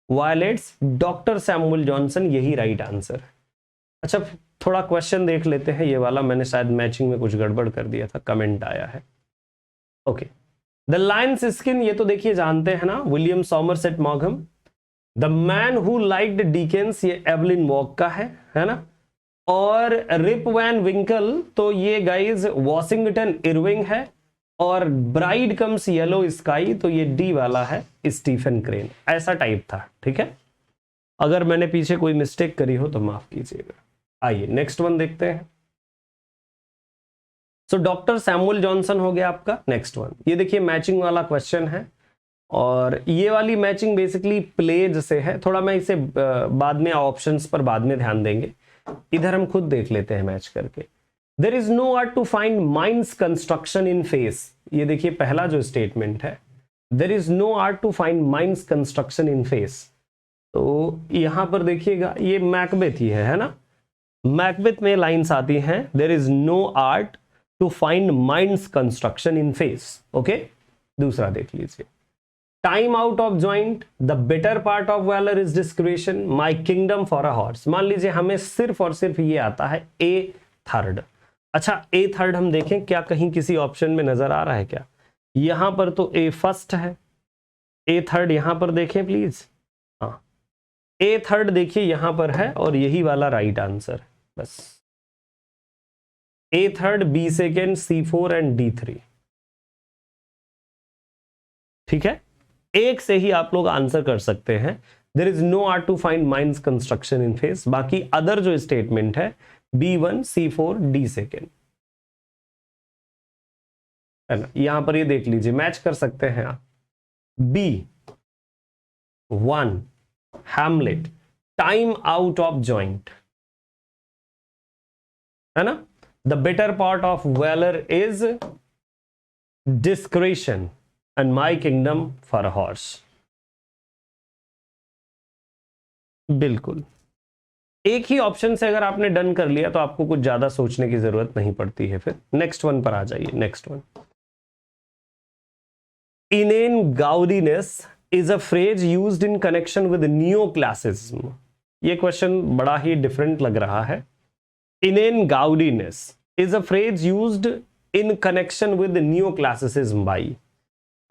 वायलेट्स डॉक्टर सैमुअल जॉनसन, यही राइट आंसर है। अच्छा, थोड़ा क्वेश्चन देख लेते हैं ये वाला, मैंने शायद मैचिंग में कुछ गड़बड़ कर दिया था, कमेंट आया है। ओके, द लायंस स्किन, ये तो देखिए जानते हैं ना, विलियम सॉमरसेट मॉघम। The man who liked Dickens, ये एवलिन वॉग का है ना? और रिप वैन विंकल, तो ये गाइज वॉशिंगटन इरविंग है। और ब्राइड कम्स येलो स्काई, तो ये डी वाला है स्टीफन क्रेन। ऐसा टाइप था, ठीक है। अगर मैंने पीछे कोई मिस्टेक करी हो तो माफ कीजिएगा। आइए नेक्स्ट वन देखते हैं। सो डॉक्टर सैमुअल जॉनसन हो गया आपका। नेक्स्ट वन, ये देखिए मैचिंग वाला क्वेश्चन है, और ये वाली मैचिंग बेसिकली प्लेज से है। थोड़ा मैं इसे बाद में ऑप्शंस पर बाद में ध्यान देंगे, इधर हम खुद देख लेते हैं मैच करके। There is no art to find mind's construction in face, ये देखिए पहला जो स्टेटमेंट है, there is no art to find mind's construction in face. तो यहां पर देखिएगा ये मैकबेथ ही है ना? मैकबेथ में लाइंस आती हैं, there is no art to find mind's construction in face. Okay, दूसरा देख लीजिए, time out of joint, the better part of valour is discretion, my kingdom for a horse. मान लीजिए हमें सिर्फ और सिर्फ ये आता है ए थर्ड। अच्छा, ए थर्ड हम देखें क्या कहीं किसी ऑप्शन में नजर आ रहा है क्या? यहां पर तो ए फर्स्ट है, ए थर्ड यहां पर देखें प्लीज। हाँ, ए थर्ड देखिए यहां पर है, और यही वाला राइट आंसर। बस A third, B second, C four and D three. ठीक है, एक से ही आप लोग आंसर कर सकते हैं। There is no art to find mind's construction in face. बाकी अदर जो स्टेटमेंट है B1, C4, D सेकेंड, है ना? यहां पर ये देख लीजिए, मैच कर सकते हैं आप। B1 Hamlet, time out of joint, है ना? The better part of valour is discretion and my kingdom for a horse. बिल्कुल, एक ही ऑप्शन से अगर आपने डन कर लिया तो आपको कुछ ज्यादा सोचने की जरूरत नहीं पड़ती है। फिर नेक्स्ट वन पर आ जाइए। Next one, innate goodness is a phrase used in connection with new classicism. ये क्वेश्चन बड़ा ही डिफरेंट लग रहा है। Innate goodness is a phrase used in connection with new classicism by.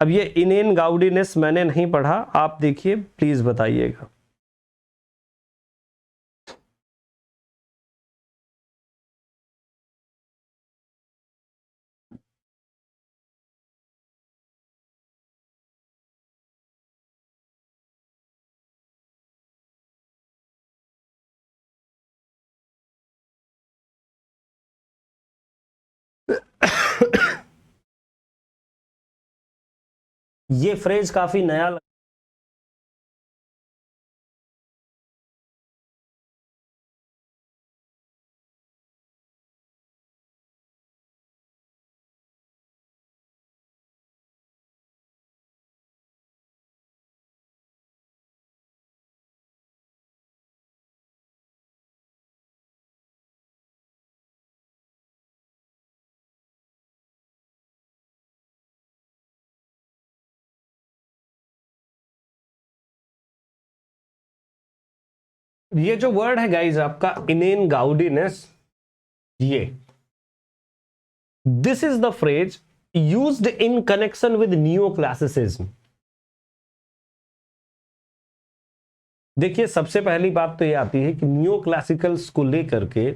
अब ये इनेन गाउडीनेस मैंने नहीं पढ़ा, आप देखिए प्लीज बताइएगा। ये फ्रेज काफी नया ये जो वर्ड है गाइज आपका इनेन गाउडीनेस, ये this is the phrase used in connection with new classicism. देखिए सबसे पहली बात तो ये आती है कि न्यू क्लासिकल्स को लेकर के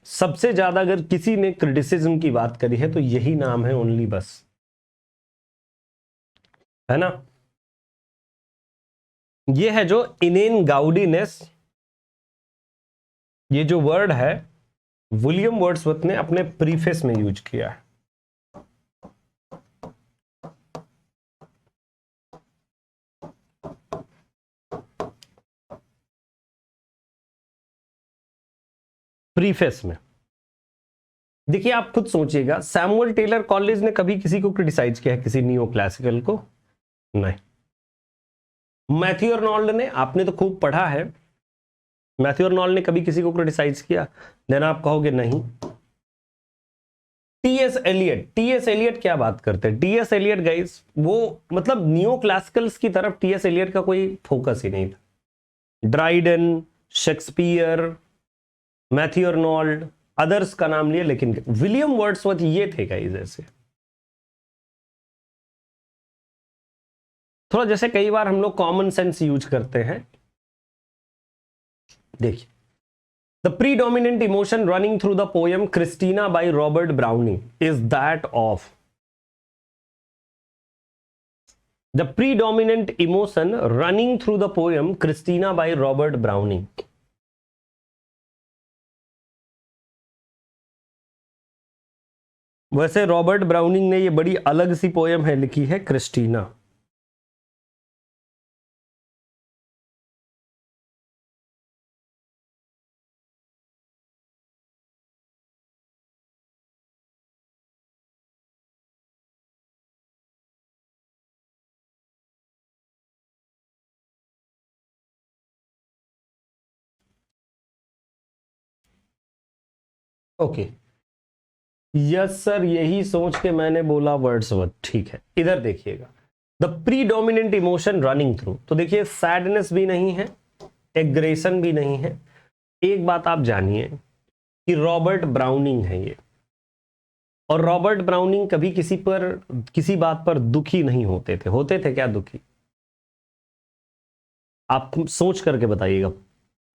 सबसे ज्यादा अगर किसी ने क्रिटिसिज्म की बात करी है तो यही नाम है ओनली, बस, है ना। ये है जो इनेन गाउडीनेस, ये जो वर्ड है विलियम वर्ड्सवर्थ ने अपने प्रीफेस में यूज किया है। प्रीफेस में देखिए, आप खुद सोचिएगा, सैमुअल टेलर कॉलेज ने कभी किसी को क्रिटिसाइज किया है, किसी नियो क्लासिकल को? नहीं। मैथ्यू अर्नोल्ड ने, आपने तो खूब पढ़ा है, मैथ्यू अर्नोल्ड ने कभी किसी को क्रिटिसाइज किया? देन आप कहोगे नहीं। टीएस एलियट, टीएस एलियट क्या बात करते हैं? टीएस एलियट गाइस, वो मतलब नियो क्लासिकल्स की तरफ टीएस एलियट का कोई फोकस ही नहीं था। Dryden, Shakespeare, Matthew Arnold, others का नाम लिया, लेकिन विलियम वर्ड्सवर्थ ये थे गाइस। ऐसे थोड़ा जैसे कई बार हम लोग कॉमन सेंस यूज करते हैं। देखिए, the predominant emotion running through the poem Christina by Robert Browning is that of, the predominant emotion running through the poem Christina by Robert Browning. वैसे रॉबर्ट ब्राउनिंग ने ये बड़ी अलग सी पोएम है लिखी है, क्रिस्टीना। ओके, यस सर, यही सोच के मैंने बोला वर्ड्सवर्थ। ठीक है, इधर देखिएगा, the predominant emotion running through, तो देखिए सैडनेस भी नहीं है, एग्रेशन भी नहीं है। एक बात आप जानिए कि रॉबर्ट ब्राउनिंग है ये, और रॉबर्ट ब्राउनिंग कभी किसी बात पर दुखी नहीं होते थे। होते थे क्या दुखी? आप सोच करके बताइएगा।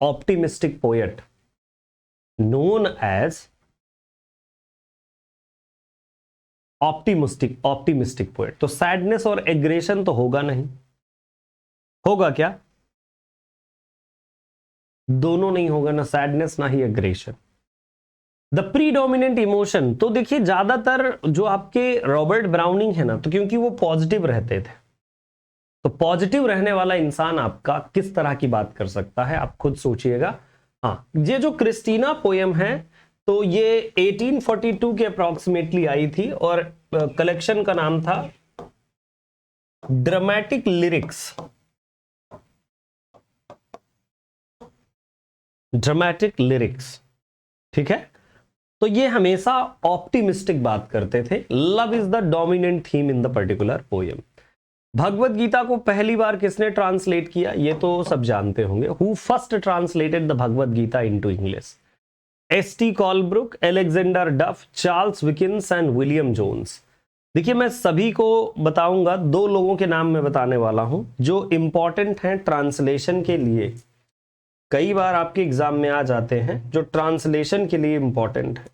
Optimistic poet known as optimistic poet, तो सैडनेस और एग्रेशन तो होगा नहीं। होगा क्या? दोनों नहीं होगा, ना सैडनेस ना ही एग्रेशन। द प्रीडोमिनेंट इमोशन, तो देखिए ज्यादातर जो आपके रॉबर्ट ब्राउनिंग है ना, तो क्योंकि वो पॉजिटिव रहते थे, तो पॉजिटिव रहने वाला इंसान आपका किस तरह की बात कर सकता है, आप खुद सोचिएगा। हाँ, ये जो क्रिस्टीना पोएम है, तो ये 1842 के अप्रॉक्सीमेटली आई थी, और कलेक्शन का नाम था ड्रामेटिक लिरिक्स। ड्रामेटिक लिरिक्स, ठीक है। तो ये हमेशा ऑप्टिमिस्टिक बात करते थे। Love is the dominant theme in the particular poem. Bhagavad Gita को पहली बार किसने ट्रांसलेट किया, ये तो सब जानते होंगे। Who first translated the Bhagavad Gita into English? S T. Colebrooke, Alexander Duff, Charles Wilkins and William Jones. देखिए मैं सभी को बताऊंगा, दो लोगों के नाम मैं बताने वाला हूं जो इंपॉर्टेंट हैं ट्रांसलेशन के लिए, कई बार आपके एग्जाम में आ जाते हैं, जो ट्रांसलेशन के लिए इंपॉर्टेंट है।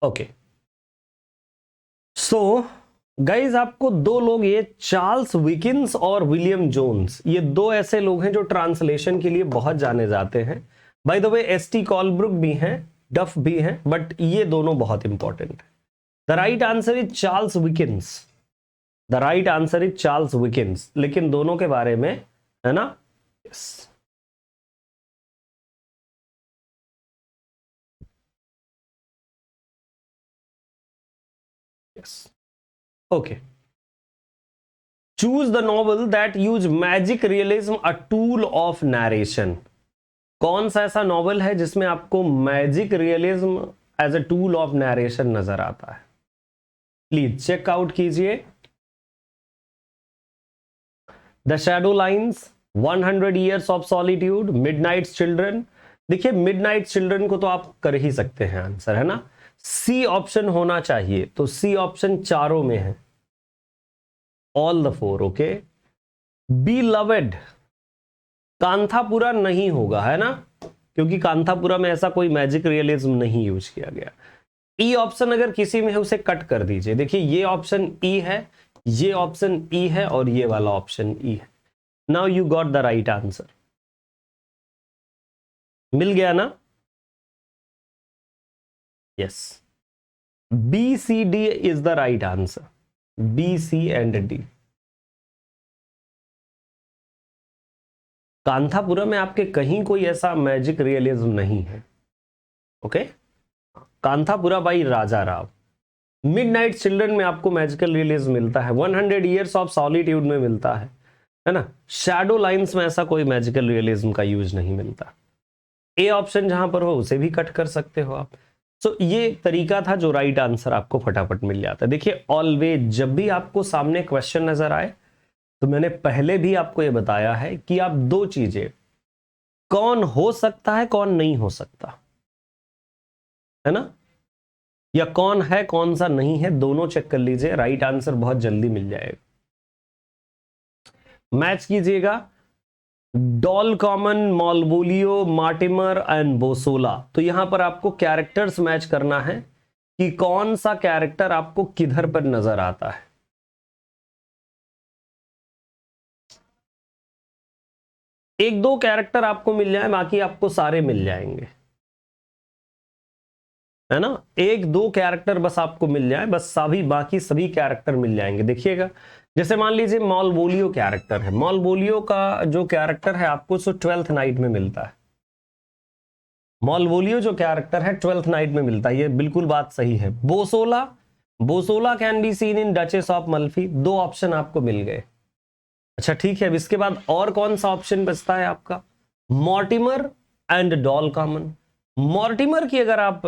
ओके, सो गाइज आपको दो लोग, ये चार्ल्स विकिंस और विलियम जोन्स, ये दो ऐसे लोग हैं जो ट्रांसलेशन के लिए बहुत जाने जाते हैं। By the way ST. Colebrooke भी हैं, डफ भी हैं, बट ये दोनों बहुत इंपॉर्टेंट है। The right answer is Charles Wilkins. The right answer is Charles Wilkins, लेकिन दोनों के बारे में है ना, yes. Yes, okay. Choose the novel that use magic realism a tool of narration. कौन सा ऐसा नॉवल है जिसमें आपको magic realism as a tool of narration नजर आता है? प्लीज चेकआउट कीजिए। The shadow lines, 100 years of solitude, midnight's children. देखिए मिडनाइट चिल्ड्रन को तो आप कर ही सकते हैं आंसर, है ना। सी ऑप्शन होना चाहिए, तो सी ऑप्शन चारों में है, all the four. Okay, Beloved, Kanthapura नहीं होगा, है ना, क्योंकि कांथापुरा में ऐसा कोई मैजिक रियलिज्म नहीं यूज किया गया। ई ऑप्शन अगर किसी में है उसे कट कर दीजिए। देखिए ये ऑप्शन ई है, ये ऑप्शन ई है और ये वाला ऑप्शन ई है। Now you got the right answer. मिल गया ना? Yes, B C D is the right answer, B C and D. Kanthapura में आपके कहीं कोई ऐसा मैजिक रियलिज्म नहीं है। Okay, Kanthapura by Raja Rao. Midnight children में आपको मैजिकल रियलिज्म मिलता है, 100 ईयर्स ऑफ सॉलिट्यूड में मिलता है ना। शैडो लाइंस में ऐसा कोई मैजिकल रियलिज्म का यूज नहीं मिलता। ए ऑप्शन जहां पर हो उसे भी कट कर सकते हो आप। सो ये तरीका था जो राइट आंसर आपको फटाफट मिल जाता है। देखिए ऑलवेज जब भी आपको सामने क्वेश्चन नजर आए, तो मैंने पहले भी आपको ये बताया है कि आप दो चीजें, कौन हो सकता है कौन नहीं हो सकता, है ना, या कौन है कौन सा नहीं है, दोनों चेक कर लीजिए, राइट आंसर बहुत जल्दी मिल जाएगा। मैच कीजिएगा, Doll Common, Malvolio, Mortimer and Bosola. तो यहां पर आपको कैरेक्टर्स मैच करना है कि कौन सा कैरेक्टर आपको किधर पर नजर आता है। एक दो कैरेक्टर आपको मिल जाए, बाकी आपको सारे मिल जाएंगे, है ना। एक दो कैरेक्टर बस आपको मिल जाए, बस सभी बाकी सभी कैरेक्टर मिल जाएंगे। देखिएगा, जैसे मान लीजिए मॉलबोलियो कैरेक्टर है, मॉलबोलियो का जो कैरेक्टर है आपको 12th नाइट में मिलता है। मॉलबोलियो जो कैरेक्टर है 12th नाइट में मिलता है, ये बिल्कुल बात सही है। Bosola, Bosola can be seen in Duchess of Malfi. दो ऑप्शन आपको मिल गए। अच्छा ठीक है, अब इसके बाद और कौन सा ऑप्शन बचता है आपका? Mortimer and doll common. Mortimer की अगर आप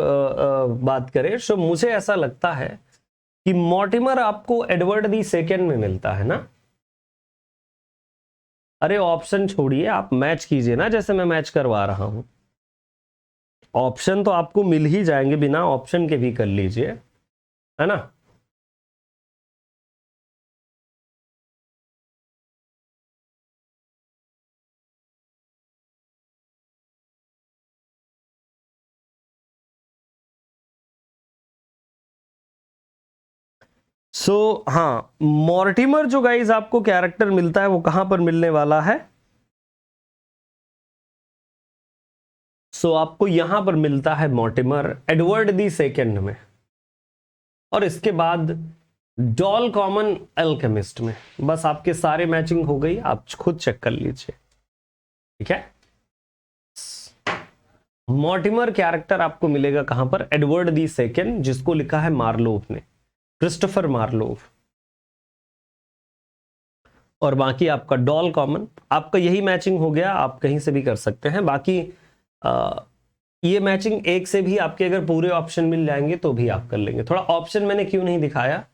बात करें तो मुझे ऐसा लगता है कि मॉर्टिमर आपको एडवर्ड दी सेकेंड में मिलता है ना। अरे ऑप्शन छोड़िए, आप मैच कीजिए ना, जैसे मैं मैच करवा रहा हूं। ऑप्शन तो आपको मिल ही जाएंगे, बिना ऑप्शन के भी कर लीजिए, है ना। हाँ, मॉर्टिमर जो गाइज आपको कैरेक्टर मिलता है वो कहां पर मिलने वाला है? आपको यहां पर मिलता है मॉर्टिमर एडवर्ड दी सेकेंड में, और इसके बाद डॉल कॉमन एल्केमिस्ट में। बस आपके सारे मैचिंग हो गई, आप खुद चेक कर लीजिए, ठीक है। मॉर्टिमर कैरेक्टर आपको मिलेगा कहां पर? एडवर्ड दी सेकेंड, जिसको लिखा है मार्लोव ने, क्रिस्टोफर मार्लोव। और बाकी आपका डॉल कॉमन, आपका यही मैचिंग हो गया, आप कहीं से भी कर सकते हैं। बाकी ये मैचिंग एक से भी आपके अगर पूरे ऑप्शन मिल जाएंगे तो भी आप कर लेंगे। थोड़ा ऑप्शन मैंने क्यों नहीं दिखाया,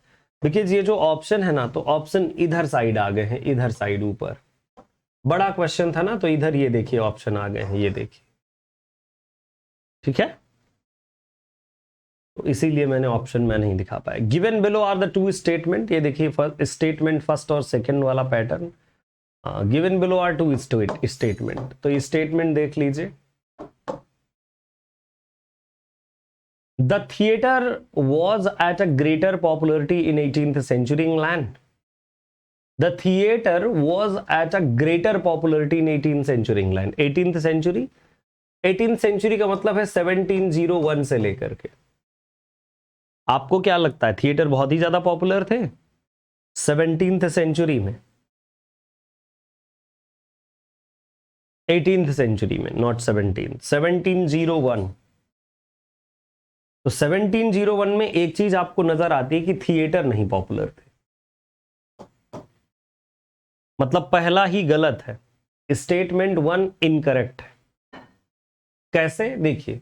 बिकॉज ये जो ऑप्शन है ना, तो ऑप्शन इधर साइड आ गए हैं, इधर साइड ऊपर। बड़ा क्वेश्चन था ना, तो इधर ये देखिए ऑप्शन आ गए हैं, ये देखिए, ठीक है। तो इसीलिए मैंने ऑप्शन में नहीं दिखा पाया। Given below are the two statement, ये देखिए स्टेटमेंट फर्स्ट और सेकंड वाला पैटर्न। Given below are two statement, तो ये स्टेटमेंट देख लीजिए। The theatre was at a greater popularity in 18th century England. The theatre was at a greater popularity in 18th century England. 18th century, 18th century का मतलब है 1701 से लेकर के। आपको क्या लगता है थिएटर बहुत ही ज्यादा पॉपुलर थे 17th century में? 18th century में, नॉट 1701। तो 1701 में एक चीज आपको नजर आती है कि थिएटर नहीं पॉपुलर थे, मतलब पहला ही गलत है, स्टेटमेंट 1 इनकरेक्ट है। कैसे? देखिए,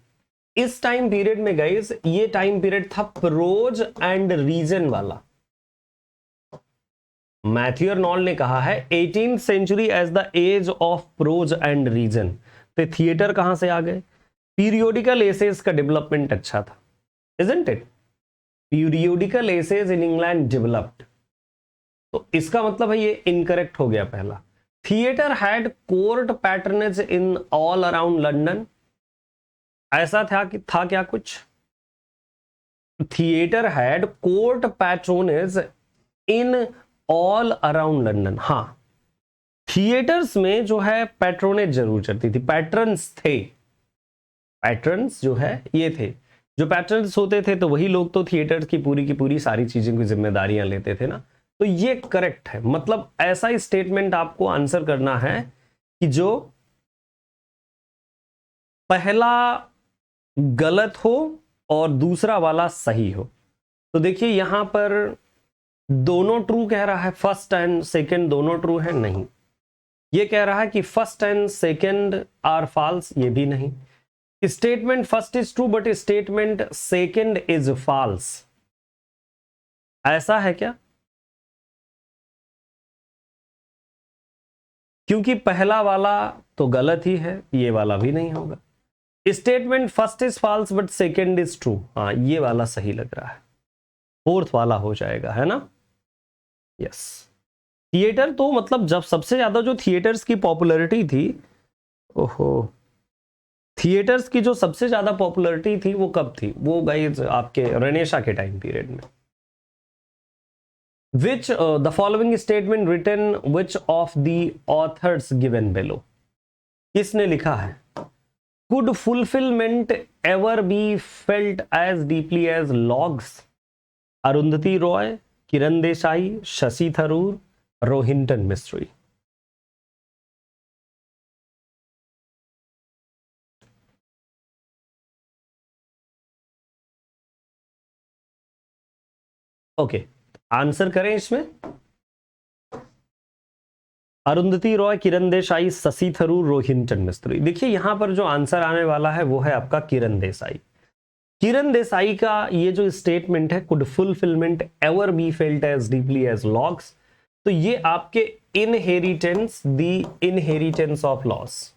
इस टाइम पीरियड में गाइस, ये टाइम पीरियड था प्रोज एंड रीजन वाला। मैथ्यू अर्नोल्ड ने कहा है 18th century as the age of prose and reason. तो थिएटर कहां से आ गए? पीरियोडिकल एसेज का डेवलपमेंट अच्छा था, isn't it? Periodical essays in England developed। तो इसका मतलब है ये इनकरेक्ट हो गया पहला। Theatre had court patronage in all around London. ऐसा था क्या कुछ? Theatre had court patronage in all around London. हाँ, थिएटर्स में जो है पैट्रोनेज जरूर चलती थी, पैट्रन्स थे। पैट्रन्स जो है ये थे, जो पैट्रन्स होते थे, तो वही लोग तो थिएटर्स की पूरी सारी चीजों की जिम्मेदारियां लेते थे ना। तो ये करेक्ट है, मतलब ऐसा स्टेटमेंट आपको आंसर करना है कि जो पहला गलत हो और दूसरा वाला सही हो। तो देखिए यहां पर दोनों ट्रू कह रहा है, फर्स्ट एंड सेकंड दोनों ट्रू है, नहीं। ये कह रहा है कि first and second are false, ये भी नहीं। Statement first is true but statement second is false, ऐसा है क्या? क्योंकि पहला वाला तो गलत ही है, ये वाला भी नहीं होगा। Statement first is false but second is true, हाँ ये वाला सही लग रहा है, फोर्थ वाला हो जाएगा, है ना? यस। थिएटर तो मतलब जब सबसे ज्यादा जो थिएटर्स की पॉपुलैरिटी थी, ओहो, थिएटर्स की जो सबसे ज्यादा पॉपुलैरिटी थी वो कब थी? वो गाइस आपके रेनेसा के टाइम पीरियड में। Which the following statement written which of the authors given below, किसने लिखा है? Could fulfilment ever be felt as deeply as loss? Arundhati Roy, Kiran Desai, Shashi Tharoor, Rohinton Mistry. Okay, answer करें इसमें। अरुंधति रॉय, किरण देसाई, शशि थरूर, रोहिंटन मिस्त्री। देखिए यहां पर जो आंसर आने वाला है वो है आपका किरण देसाई। किरण देसाई का ये जो स्टेटमेंट है, could fulfilment ever be felt as deeply as logs, तो ये आपके inheritance, the inheritance of loss,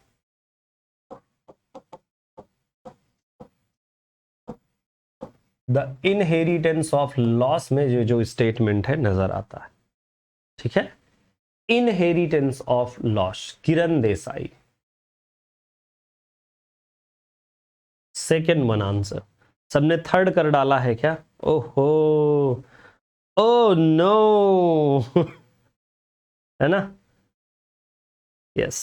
the inheritance of loss में जो स्टेटमेंट है नजर आता है, ठीक है। Inheritance of loss, Kiran Desai, second one answer. सबने थर्ड कर डाला है क्या? ओहो, ओ नो है ना? यस,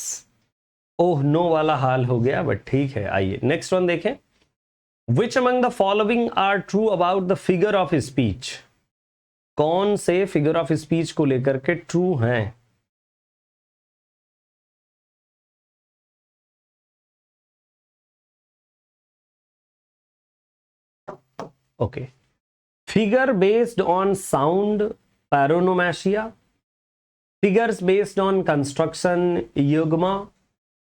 ओह नो वाला हाल हो गया, बट ठीक है। आइए नेक्स्ट वन देखें। Which among the following are true about the figure of speech? कौन से फिगर ऑफ स्पीच को लेकर के ट्रू हैं? Okay, figure based on sound, paronomasia, figures based on construction, zeugma,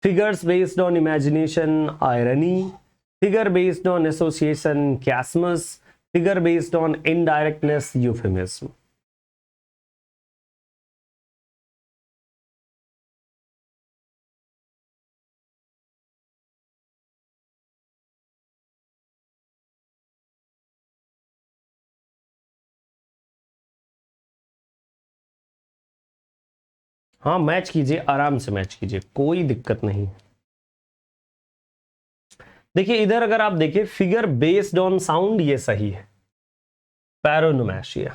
figures based on imagination, irony, figure based on association, chiasmus, figure based on indirectness, euphemism. हाँ match कीजिए, आराम से match कीजिए, कोई दिक्कत नहीं है। देखिए इधर अगर आप देखिए फिगर बेस्ड ऑन साउंड, ये सही है, पैरोनोमेशिया।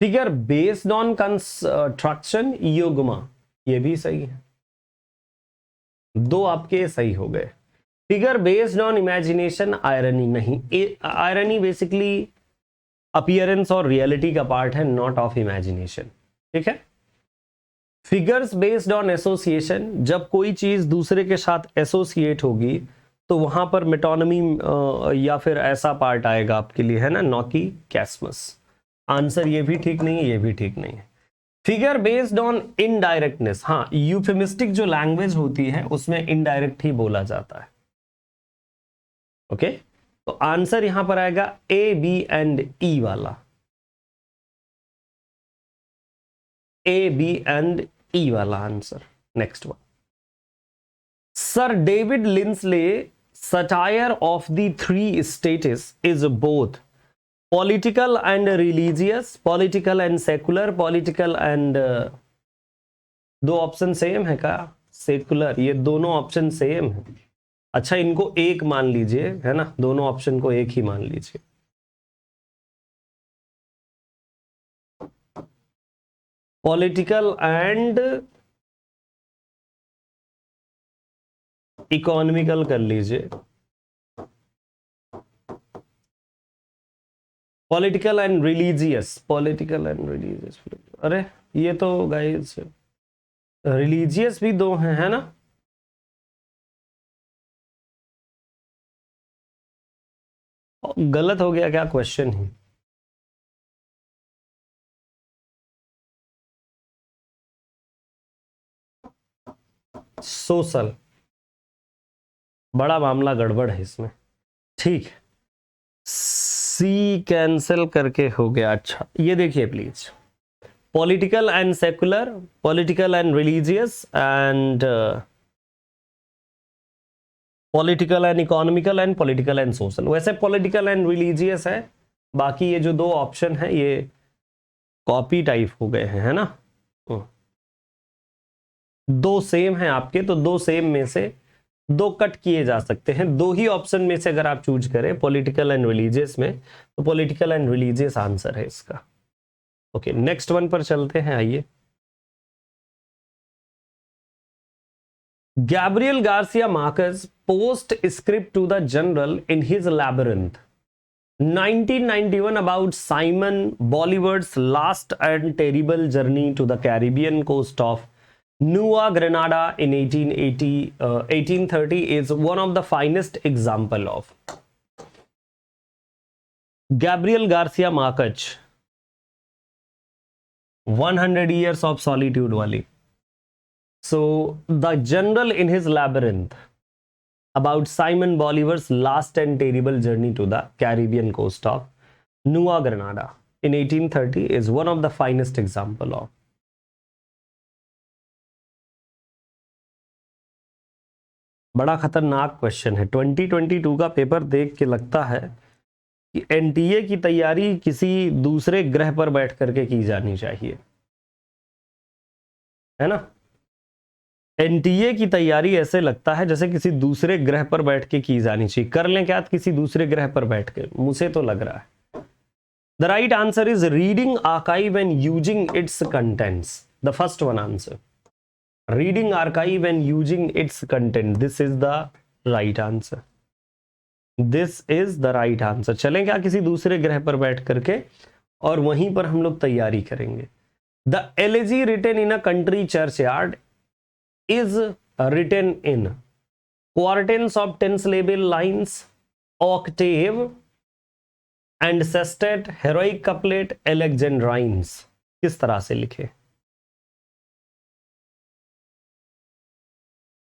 फिगर बेस्ड ऑन कंस्ट्रक्शन, युग्मा, ये भी सही है, दो आपके सही हो गए। Figure based on imagination, irony नहीं, आयरनी बेसिकली अपीयरेंस और रियलिटी का पार्ट है, नॉट ऑफ इमेजिनेशन, ठीक है। फिगर्स बेस्ड ऑन एसोसिएशन, जब कोई चीज दूसरे के साथ एसोसिएट होगी तो वहां पर मेटोनमी या फिर ऐसा पार्ट आएगा आपके लिए, है ना, नॉकी कैस्मस। आंसर ये भी ठीक नहीं है, ये भी ठीक नहीं है। फिगर बेस्ड ऑन इनडायरेक्टनेस, हाँ यूफेमिस्टिक जो लैंग्वेज होती है उसमें इनडायरेक्ट ही बोला जाता है, ओके। तो आंसर यहां पर आएगा ए, बी एंड ई वाला, ए, बी एंड ई वाला answer. Next one, sir David Lindsay satire of the three states is both political and religious, political and secular, political and दो ऑप्शन सेम है का, secular, ये दोनों ऑप्शन सेम है। अच्छा इनको एक मान लीजिए, है ना, दोनों ऑप्शन को एक ही मान लीजिए। पॉलिटिकल एंड इकोनॉमिकल कर लीजिए, political and religious, political and religious. अरे ये तो गाइस रिलीजियस भी दो हैं, है ना। गलत हो गया क्या क्वेश्चन ही। सोशल, बड़ा मामला गड़बड़ है इसमें, ठीक है। सी कैंसिल करके हो गया। अच्छा ये देखिए please, political and secular, political and religious and political and economical and political and social. वैसे पॉलिटिकल एंड रिलीजियस है, बाकी ये जो दो ऑप्शन है ये कॉपी टाइप हो गए हैं, है ना। दो सेम हैं आपके, तो दो सेम में से दो कट किए जा सकते हैं। दो ही ऑप्शन में से अगर आप चूज करें पॉलिटिकल एंड रिलीजियस में, तो पॉलिटिकल एंड रिलीजियस आंसर है इसका। ओके नेक्स्ट वन पर चलते हैं, आइए। Gabriel Garcia Marquez postscript to the general in his labyrinth 1991 about Simon Bolivar's last and terrible journey to the Caribbean coast of Nueva Granada in 1830 is one of the finest example of Gabriel Garcia Marquez 100 years of solitude wali. So the general in his labyrinth about Simon Bolivar's last and terrible journey to the Caribbean coast of Nueva Granada in 1830 is one of the finest example of। बड़ा खतरनाक question है, 2022 का paper देख के लगता है कि NTA की तैयारी किसी दूसरे ग्रह पर बैठ करके की जानी चाहिए, है ना। एनटीए की तैयारी ऐसे लगता है जैसे किसी दूसरे ग्रह पर बैठ के की जानी चाहिए। कर लें क्या किसी दूसरे ग्रह पर बैठ के, मुझे तो लग रहा है। The right answer is reading archive and using its contents, the first one answer, reading archive and using its content, this is the right answer, this is the right answer. चलें क्या किसी दूसरे ग्रह पर बैठ करके और वहीं पर हम लोग तैयारी करेंगे। The elegy written in a country churchyard is written in quartets of 10 syllable lines, octave and sestet, heroic couplet, alexandrines। किस तरह से लिखे।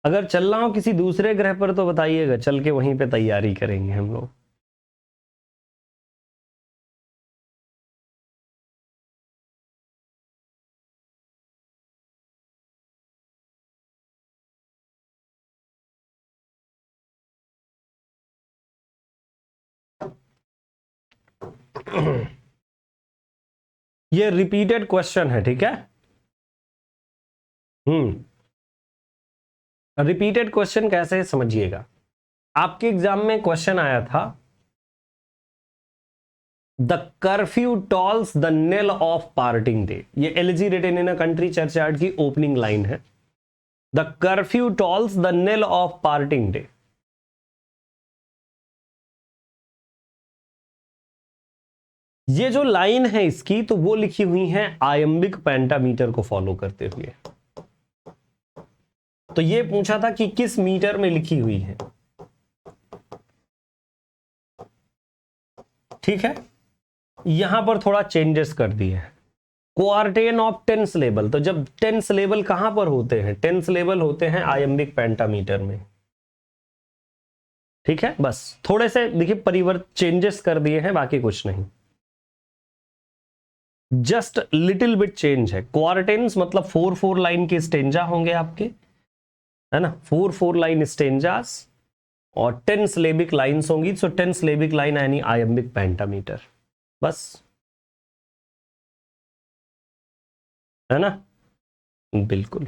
अगर चलना हो किसी दूसरे ग्रह पर तो बताइएगा, चल के वहीं पे तैयारी करेंगे हम लोग। ये रिपीटेड क्वेश्चन है, ठीक है। रिपीटेड क्वेश्चन कैसे समझिएगा, आपके एग्जाम में क्वेश्चन आया था, the curfew tolls the knell of parting day. ये elegy written in a country churchyard की ओपनिंग लाइन है। The curfew tolls the knell of parting day. ये जो लाइन है इसकी, तो वो लिखी हुई है आयम्बिक पेंटामीटर को फॉलो करते हुए। तो ये पूछा था कि किस मीटर में लिखी हुई है, ठीक है। यहां पर थोड़ा चेंजेस कर दिए हैं। क्वार्टेन ऑफ टेंस लेवल, तो जब टेंस लेवल कहां पर होते हैं, टेंस लेवल होते हैं आयम्बिक पेंटामीटर में, ठीक है। बस थोड़े से देखिए परिवर्तन चेंजेस कर दिए हैं, बाकी कुछ नहीं, जस्ट लिटिल बिट चेंज है। क्वार्टेन्स मतलब 4-4 लाइन के स्टेंजा होंगे आपके, है ना, 4-4 लाइन स्टेंजास, और 10 सिलेबिक लाइंस होंगी। सो 10 सिलेबिक लाइन यानी आयम्बिक पेंटामीटर, बस, है ना, बिल्कुल।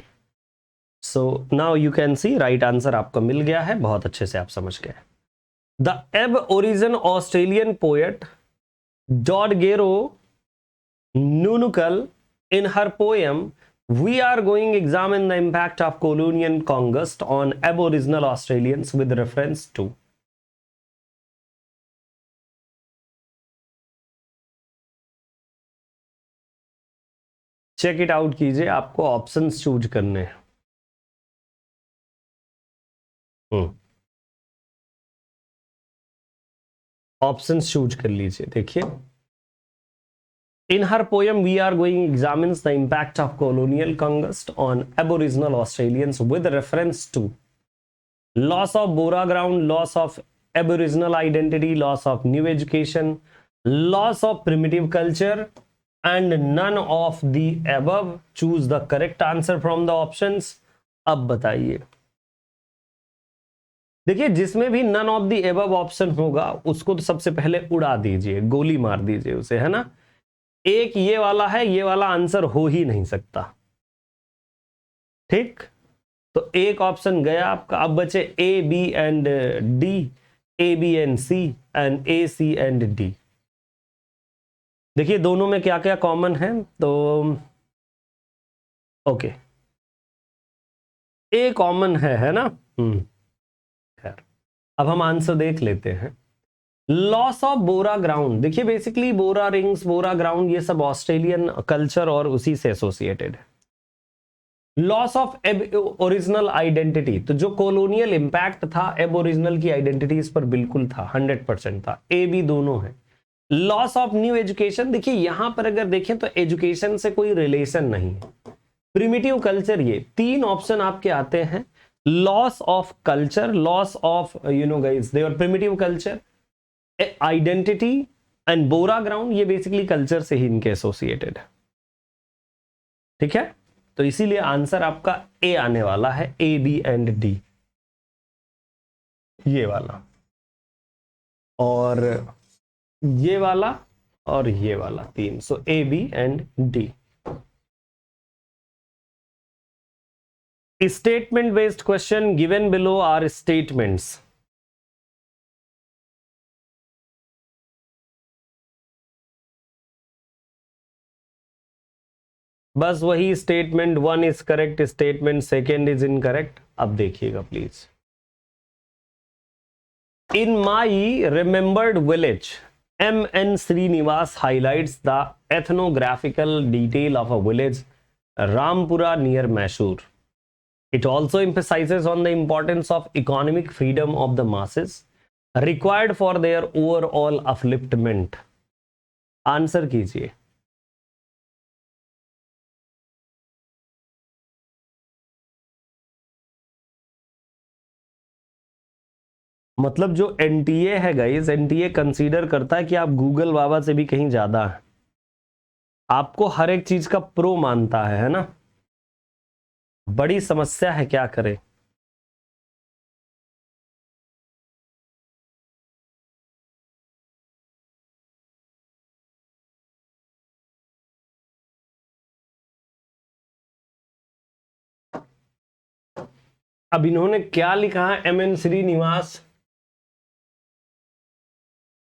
So now you can C right answer आपको मिल गया है, बहुत अच्छे से आप समझ गए। The aborigine Australian poet Oodgeroo Nunukal, in her poem, we are going to examine the impact of colonial conquest on Aboriginal Australians with reference to. Check it out कीजिए, आपको ऑप्शंस चूज करने हैं। Options choose कर लीजिए, देखिए। In her poem, We Are Going examines the impact of colonial conquest on Aboriginal Australians with reference to loss of Bora ground, loss of Aboriginal identity, loss of new education, loss of primitive culture, and none of the above. Choose the correct answer from the options. अब बताइए, देखिए जिसमें भी none of the above option होगा उसको तो सबसे पहले उड़ा दीजिए, गोली मार दीजिए उसे, है ना। एक ये वाला है, ये वाला आंसर हो ही नहीं सकता, ठीक। तो एक ऑप्शन गया आपका, अब बचे A B and D, A B and C, and A C and D. देखिए दोनों में क्या क्या कॉमन है, तो ओके, ए कॉमन है ना। खैर, अब हम आंसर देख लेते हैं। लॉस ऑफ बोरा ग्राउंड, देखिए बेसिकली बोरा रिंग्स, बोरा ग्राउंड, ये सब ऑस्ट्रेलियन कल्चर और उसी से एसोसिएटेड है। लॉस ऑफ ओरिजिनल आइडेंटिटी, तो जो कॉलोनियल इंपैक्ट था एबोरिजिनल की आइडेंटिटीज पर बिल्कुल था, 100% था। ए बी दोनों है। लॉस ऑफ न्यू एजुकेशन, देखिए यहां पर अगर देखें तो एजुकेशन से कोई रिलेशन नहीं है। प्रिमिटिव कल्चर, ये तीन ऑप्शन आपके आते हैं। Loss of culture, loss of guys their primitive culture, identity and borrowed ground, ये बेसिकली कल्चर से ही इनके एसोसिएटेड है, ठीक है। तो इसीलिए आंसर आपका ए आने वाला है, ए बी एंड डी, ये वाला और ये वाला और ये वाला, तीन। So A B and D. Statement based question given below are statements. बस वही, statement 1 is correct, statement second is incorrect. अब देखिएगा please. In my remembered village, M.N. Srinivas highlights the ethnographical detail of a village, Rampura near Mysore. It also emphasizes on the importance of economic freedom of the masses required for their overall upliftment. Answer कीजिए। मतलब जो NTA है guys, NTA consider करता है कि आप Google बाबा से भी कहीं ज्यादा है, आपको हर एक चीज का प्रो मानता है ना। बड़ी समस्या है, क्या करें। अब इन्होंने क्या लिखा है, M N. Srinivas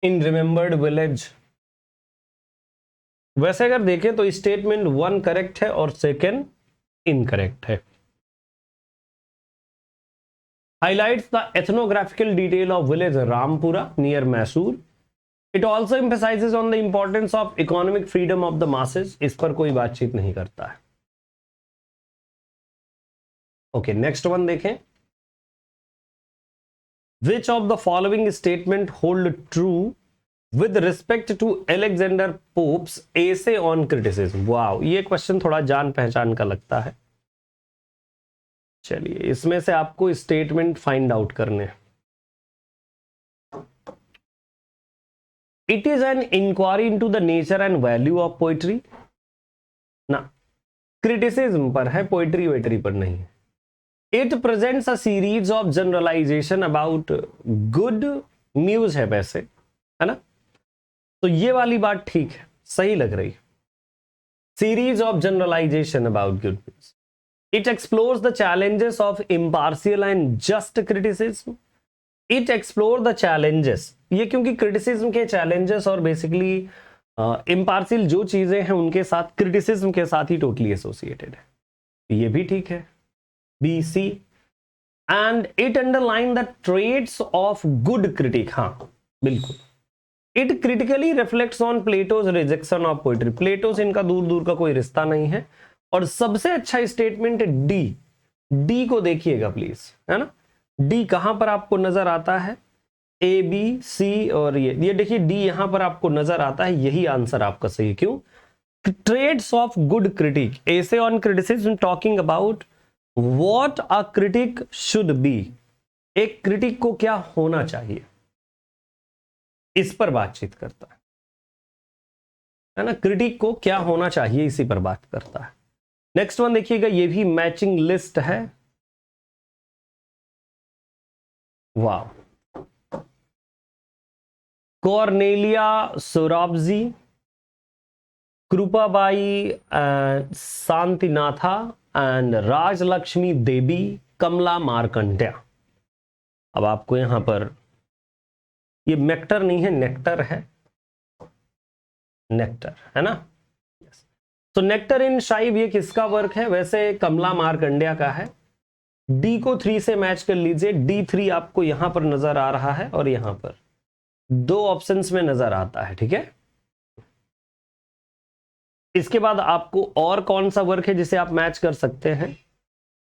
in remembered village. वैसे अगर देखें तो स्टेटमेंट 1 करेक्ट है और सेकेंड इनकरेक्ट है। Highlights the ethnographical detail of village Rampura near Mysore. It also emphasizes on the importance of economic freedom of the masses. इस पर कोई बातचीत नहीं करता है। ओके, नेक्स्ट वन देखें। Which of the following statement hold true with respect to Alexander Pope's essay on criticism. Wow, ये question थोड़ा जान पहचान का लगता है। चलिए, इसमें से आपको स्टेटमेंट फाइंड आउट करने हैं। It is an inquiry into the nature and value of poetry ना, क्रिटिसिज्म पर है, पोइट्री वेट्री पर नहीं है। It presents a series of generalization about good muse है वैसे, है ना, तो ये वाली बात ठीक है, सही लग रही। Series of generalization about good muse. It explores the challenges of impartial and just criticism. It explore the challenges, ये क्योंकि क्रिटिसिज्म के चैलेंजेस और बेसिकली इम्पार्शियल जो चीजें हैं उनके साथ क्रिटिसिज्म के साथ ही टोटली एसोसिएटेड है, ये भी ठीक है। B C. And it underline the traits of good critic. हाँ बिल्कुल। It critically reflects on Plato's rejection of poetry. Plato से इनका दूर दूर का कोई रिश्ता नहीं है। और सबसे अच्छा स्टेटमेंट डी। डी को देखिएगा प्लीज, है ना। डी कहां पर आपको नजर आता है, ए बी सी और ये देखिए डी यहां पर आपको नजर आता है, यही आंसर आपका सही है। क्यों? Traits of good critic, essay on criticism talking about what a critic should be. एक क्रिटिक को क्या होना चाहिए, इस पर बातचीत करता है ना। क्रिटिक को क्या होना चाहिए, इसी पर बात करता है। नेक्स्ट वन देखिएगा, ये भी मैचिंग लिस्ट है। वाह। कॉर्नेलिया सोराबजी, कृपाबाई शांतिनाथा एंड राजलक्ष्मी देवी, कमला मार्कंड्या। अब आपको यहां पर ये मेक्टर नहीं है, नेक्टर है, नेक्टर है ना। तो नेक्टर इन शाइव ये किसका वर्क है, वैसे कमला मार्कंड्या का है। डी को 3 से मैच कर लीजिए। D3 आपको यहां पर नजर आ रहा है और यहां पर 2 ऑप्शंस में नजर आता है, ठीक है। इसके बाद आपको और कौन सा वर्क है जिसे आप मैच कर सकते हैं,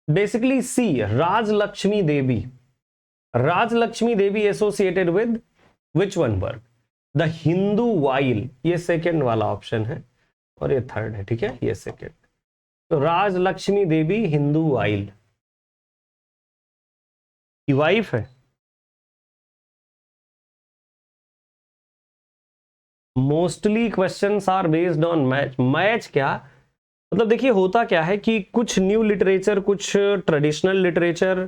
basically C, Rajalakshmi Devi. Rajalakshmi Devi associated with which one work, the Hindu wife. ये सेकेंड वाला ऑप्शन है और ये थर्ड है, ठीक है, ये सेकेंड। तो राजलक्ष्मी देवी हिंदू वाइल की वाइफ है। Mostly questions are based on match. Match क्या मतलब, देखिए होता क्या है कि कुछ न्यू लिटरेचर, कुछ ट्रेडिशनल लिटरेचर,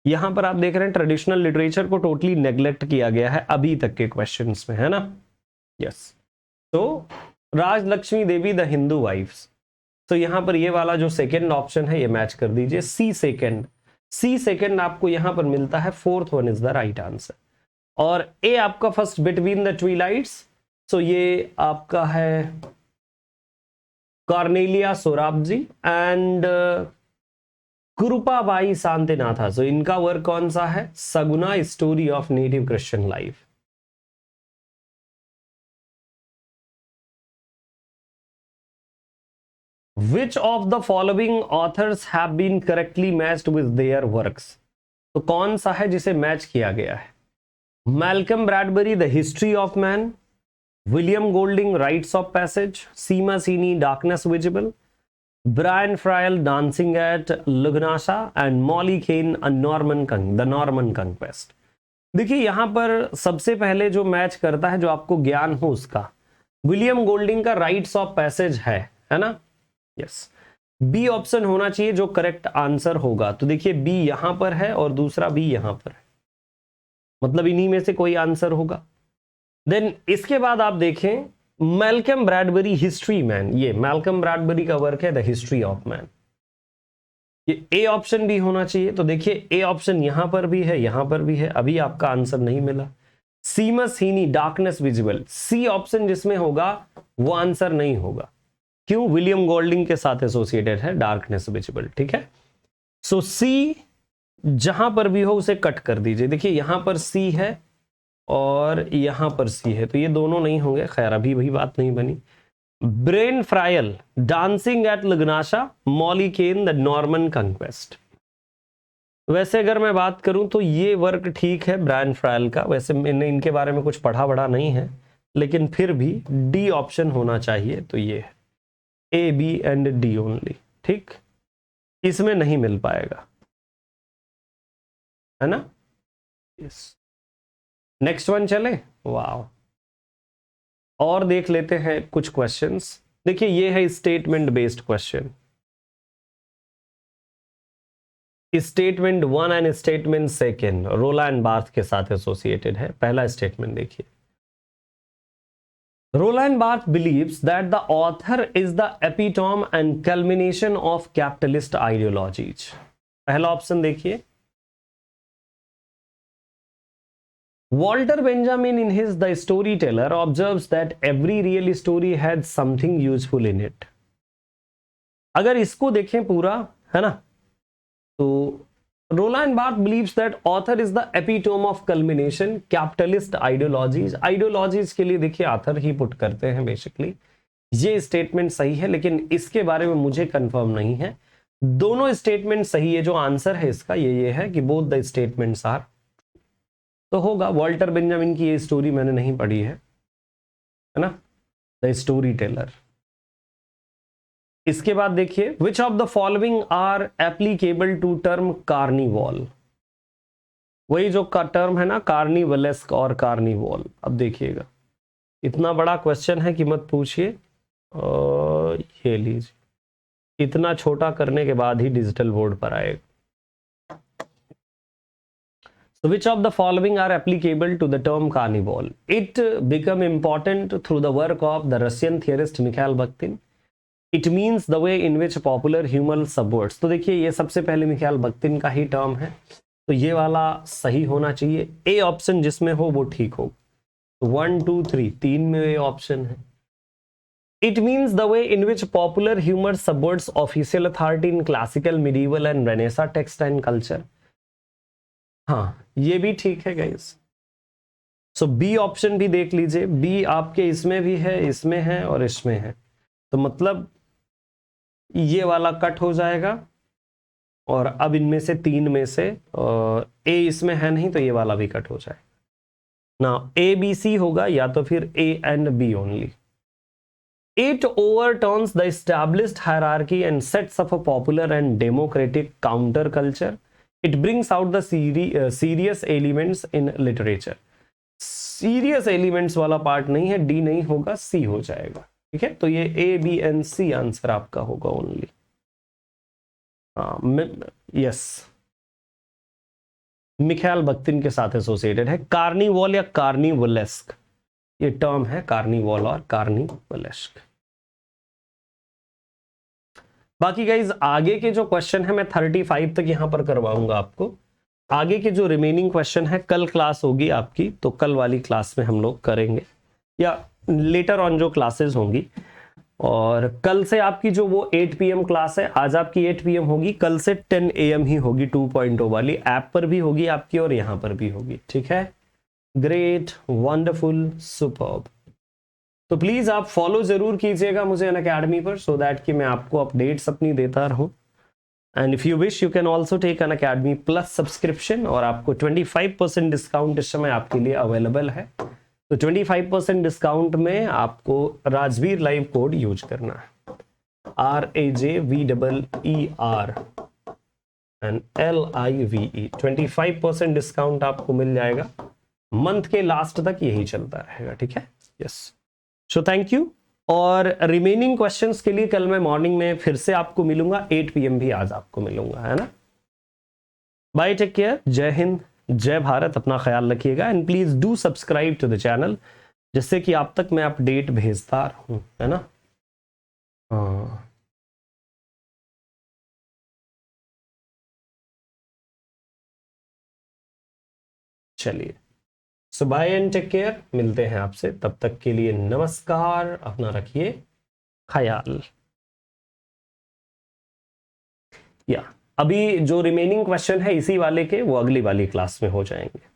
यहां पर आप देख रहे हैं ट्रेडिशनल लिटरेचर को टोटली नेग्लेक्ट किया गया है अभी तक के क्वेश्चंस में, है ना। यस, तो राजलक्ष्मी देवी द हिंदू वाइफ्स। तो यहां पर ये वाला जो सेकेंड ऑप्शन है ये मैच कर दीजिए, सी सेकेंड। सी सेकेंड आपको यहां पर मिलता है, fourth one is the right answer. और ए आपका first between the twilights, so ये आपका है Cornelia Sorabji and Krupabai Shantinatha. So इनका वर्क कौन सा है, Saguna story of native Christian life. Which of the following authors have been correctly matched with their works? तो कौन सा है जिसे मैच किया गया है, Malcolm Bradbury the history of man, William Golding rites of passage, Seamus Heaney darkness visible, Brian Friel dancing at Lughnasa and Molly Keane the Norman conquest. देखिए यहां पर सबसे पहले जो मैच करता है, जो आपको ज्ञान हो उसका, विलियम गोल्डिंग का राइट्स ऑफ पैसेज है ना। यस, बी ऑप्शन होना चाहिए जो करेक्ट आंसर होगा। तो देखिए बी यहां पर है और दूसरा बी यहां पर है, मतलब इन्हीं में से कोई आंसर होगा। देन इसके बाद आप देखें मैल्कम ब्रैडबरी हिस्ट्री मैन, ये मैल्कम ब्रैडबरी का वर्क है द हिस्ट्री ऑफ मैन। ये ए ऑप्शन भी होना चाहिए, तो देखिए ए ऑप्शन यहां पर भी है, यहां पर भी है, अभी आपका आंसर नहीं मिला। सीमस हीनी, डार्कनेस विजिबल, सी ऑप्शन जिसमें होगा वो आंसर नहीं होगा। क्यों? विलियम गोल्डिंग के साथ एसोसिएटेड है डार्कनेस विजिबल, ठीक है। सो सी जहां पर भी हो उसे कट कर दीजिए। देखिए यहां पर सी है और यहां पर सी है, तो ये दोनों नहीं होंगे। खैर अभी वही बात नहीं बनी। Brian Friel, dancing at Lughnasa, Molly Keane, the Norman conquest. वैसे अगर मैं बात करूं तो ये वर्क ठीक है ब्रेन फ्रायल का, वैसे मैंने इनके बारे में कुछ पढ़ा बड़ा नहीं है, लेकिन फिर भी डी ऑप्शन होना चाहिए, तो ये है A B and D only, ठीक। इसमें नहीं मिल पाएगा, है ना। यस, नेक्स्ट वन चले। वाओ, और देख लेते हैं कुछ क्वेश्चंस। देखिए ये है statement based question. Statement one and statement second Roland Barthes के साथ एसोसिएटेड है। पहला स्टेटमेंट देखिए, Roland Barthes believes that the author is the epitome and culmination of capitalist ideologies. पहला ऑप्शन देखिए। Walter Benjamin in his The Storyteller observes that every real story had something useful in it. अगर इसको देखें पूरा, है ना, तो Roland Barthes believes that author is the epitome of culmination capitalist ideologies। Ideologies के लिए देखिए ऑथर ही पुट करते हैं बेसिकली। ये स्टेटमेंट सही है, लेकिन इसके बारे में मुझे कंफर्म नहीं है। दोनों स्टेटमेंट सही है, जो आंसर है इसका ये है कि बोथ द स्टेटमेंट्स आर, तो होगा। वॉल्टर बेंजामिन की ये स्टोरी मैंने नहीं पढ़ी है ना, द स्टोरी टेलर। इसके बाद देखिए, which of the following are applicable to term carnival. वही जो का टर्म है ना, कार्निवलेस्क और कार्निवॉल। अब देखिएगा, इतना बड़ा क्वेश्चन है कि मत पूछिए। ये लीजिए, इतना छोटा करने के बाद ही डिजिटल बोर्ड पर आएगा। So which of the following are applicable to the term carnival? It became important through the work of the Russian theorist Mikhail Bakhtin. It means the way in which popular humor subverts. तो देखिए ये सबसे पहले Mikhail बख्तिन का ही term है, तो ये वाला सही होना चाहिए। ए ऑप्शन जिसमें हो वो ठीक हो। 1 2 3 तीन में ए ऑप्शन है। It means the way in which popular humor subverts official authority in classical, medieval and Renaissance text and culture. हाँ ये भी ठीक है गाइस। सो बी ऑप्शन भी देख लीजिए। बी आपके इसमें भी है, इसमें है और इसमें है, तो मतलब ये वाला कट हो जाएगा। और अब इनमें से तीन में से ए इसमें है नहीं, तो ये वाला भी कट हो जाए ना। ए बी सी होगा, या तो फिर A and B only. It overturns the established hierarchy and sets up a popular and democratic counterculture. It brings out the serious elements in literature. Serious elements वाला part नहीं है, D नहीं होगा, सी हो जाएगा। ठीक है, तो ये A B and C answer आपका होगा ओनली। यस, मिखाइल बख्तिन के साथ एसोसिएटेड है। कार्निवॉल या कार्निवलेस्क, ये टर्म है, कार्निवॉल और कार्निवलेस्क। बाकी गाइज आगे के जो क्वेश्चन है मैं 35 तक यहां पर करवाऊंगा आपको। आगे के जो रिमेनिंग क्वेश्चन है कल क्लास होगी आपकी, तो कल वाली क्लास में हम लोग करेंगे, या लेटर ऑन जो क्लासेस होंगी। और कल से आपकी जो वो 8 PM क्लास है, आज आपकी 8 PM होगी, कल से 10 AM ही होगी। 2.0 वाली ऐप पर भी होगी आपकी और यहां पर भी होगी। ठीक है, ग्रेट, वंडरफुल, सुपर्ब। तो प्लीज आप फॉलो जरूर कीजिएगा मुझे अनअकैडमी पर, सो दैट कि मैं आपको अपडेट्स अपनी देता रहूं। And if you wish you can also take Unacademy plus subscription, और आपको 25% डिस्काउंट इस समय आपके लिए अवेलेबल है। तो 25% डिस्काउंट में आपको राजवीर लाइव कोड यूज करना है, RAJVEER एंड LIVE। 25% डिस्काउंट आपको मिल जाएगा, मंथ के लास्ट तक यही चलता रहेगा। ठीक है, यस। So thank you. और रिमेनिंग क्वेश्चंस के लिए कल मैं मॉर्निंग में फिर से आपको मिलूंगा, 8 PM भी आज आपको मिलूंगा, है ना। बाय, टेक केयर, जय हिंद, जय भारत, अपना ख्याल रखिएगा। And please do subscribe to the channel, जिससे कि आप तक मैं अपडेट भेजता रहूं, है ना। हाँ। चलिए, सो बाय एंड टेक केयर, मिलते हैं आपसे, तब तक के लिए नमस्कार, अपना रखिए ख्याल। या अभी जो रिमेनिंग क्वेश्चन है इसी वाले के, वो अगली वाली क्लास में हो जाएंगे।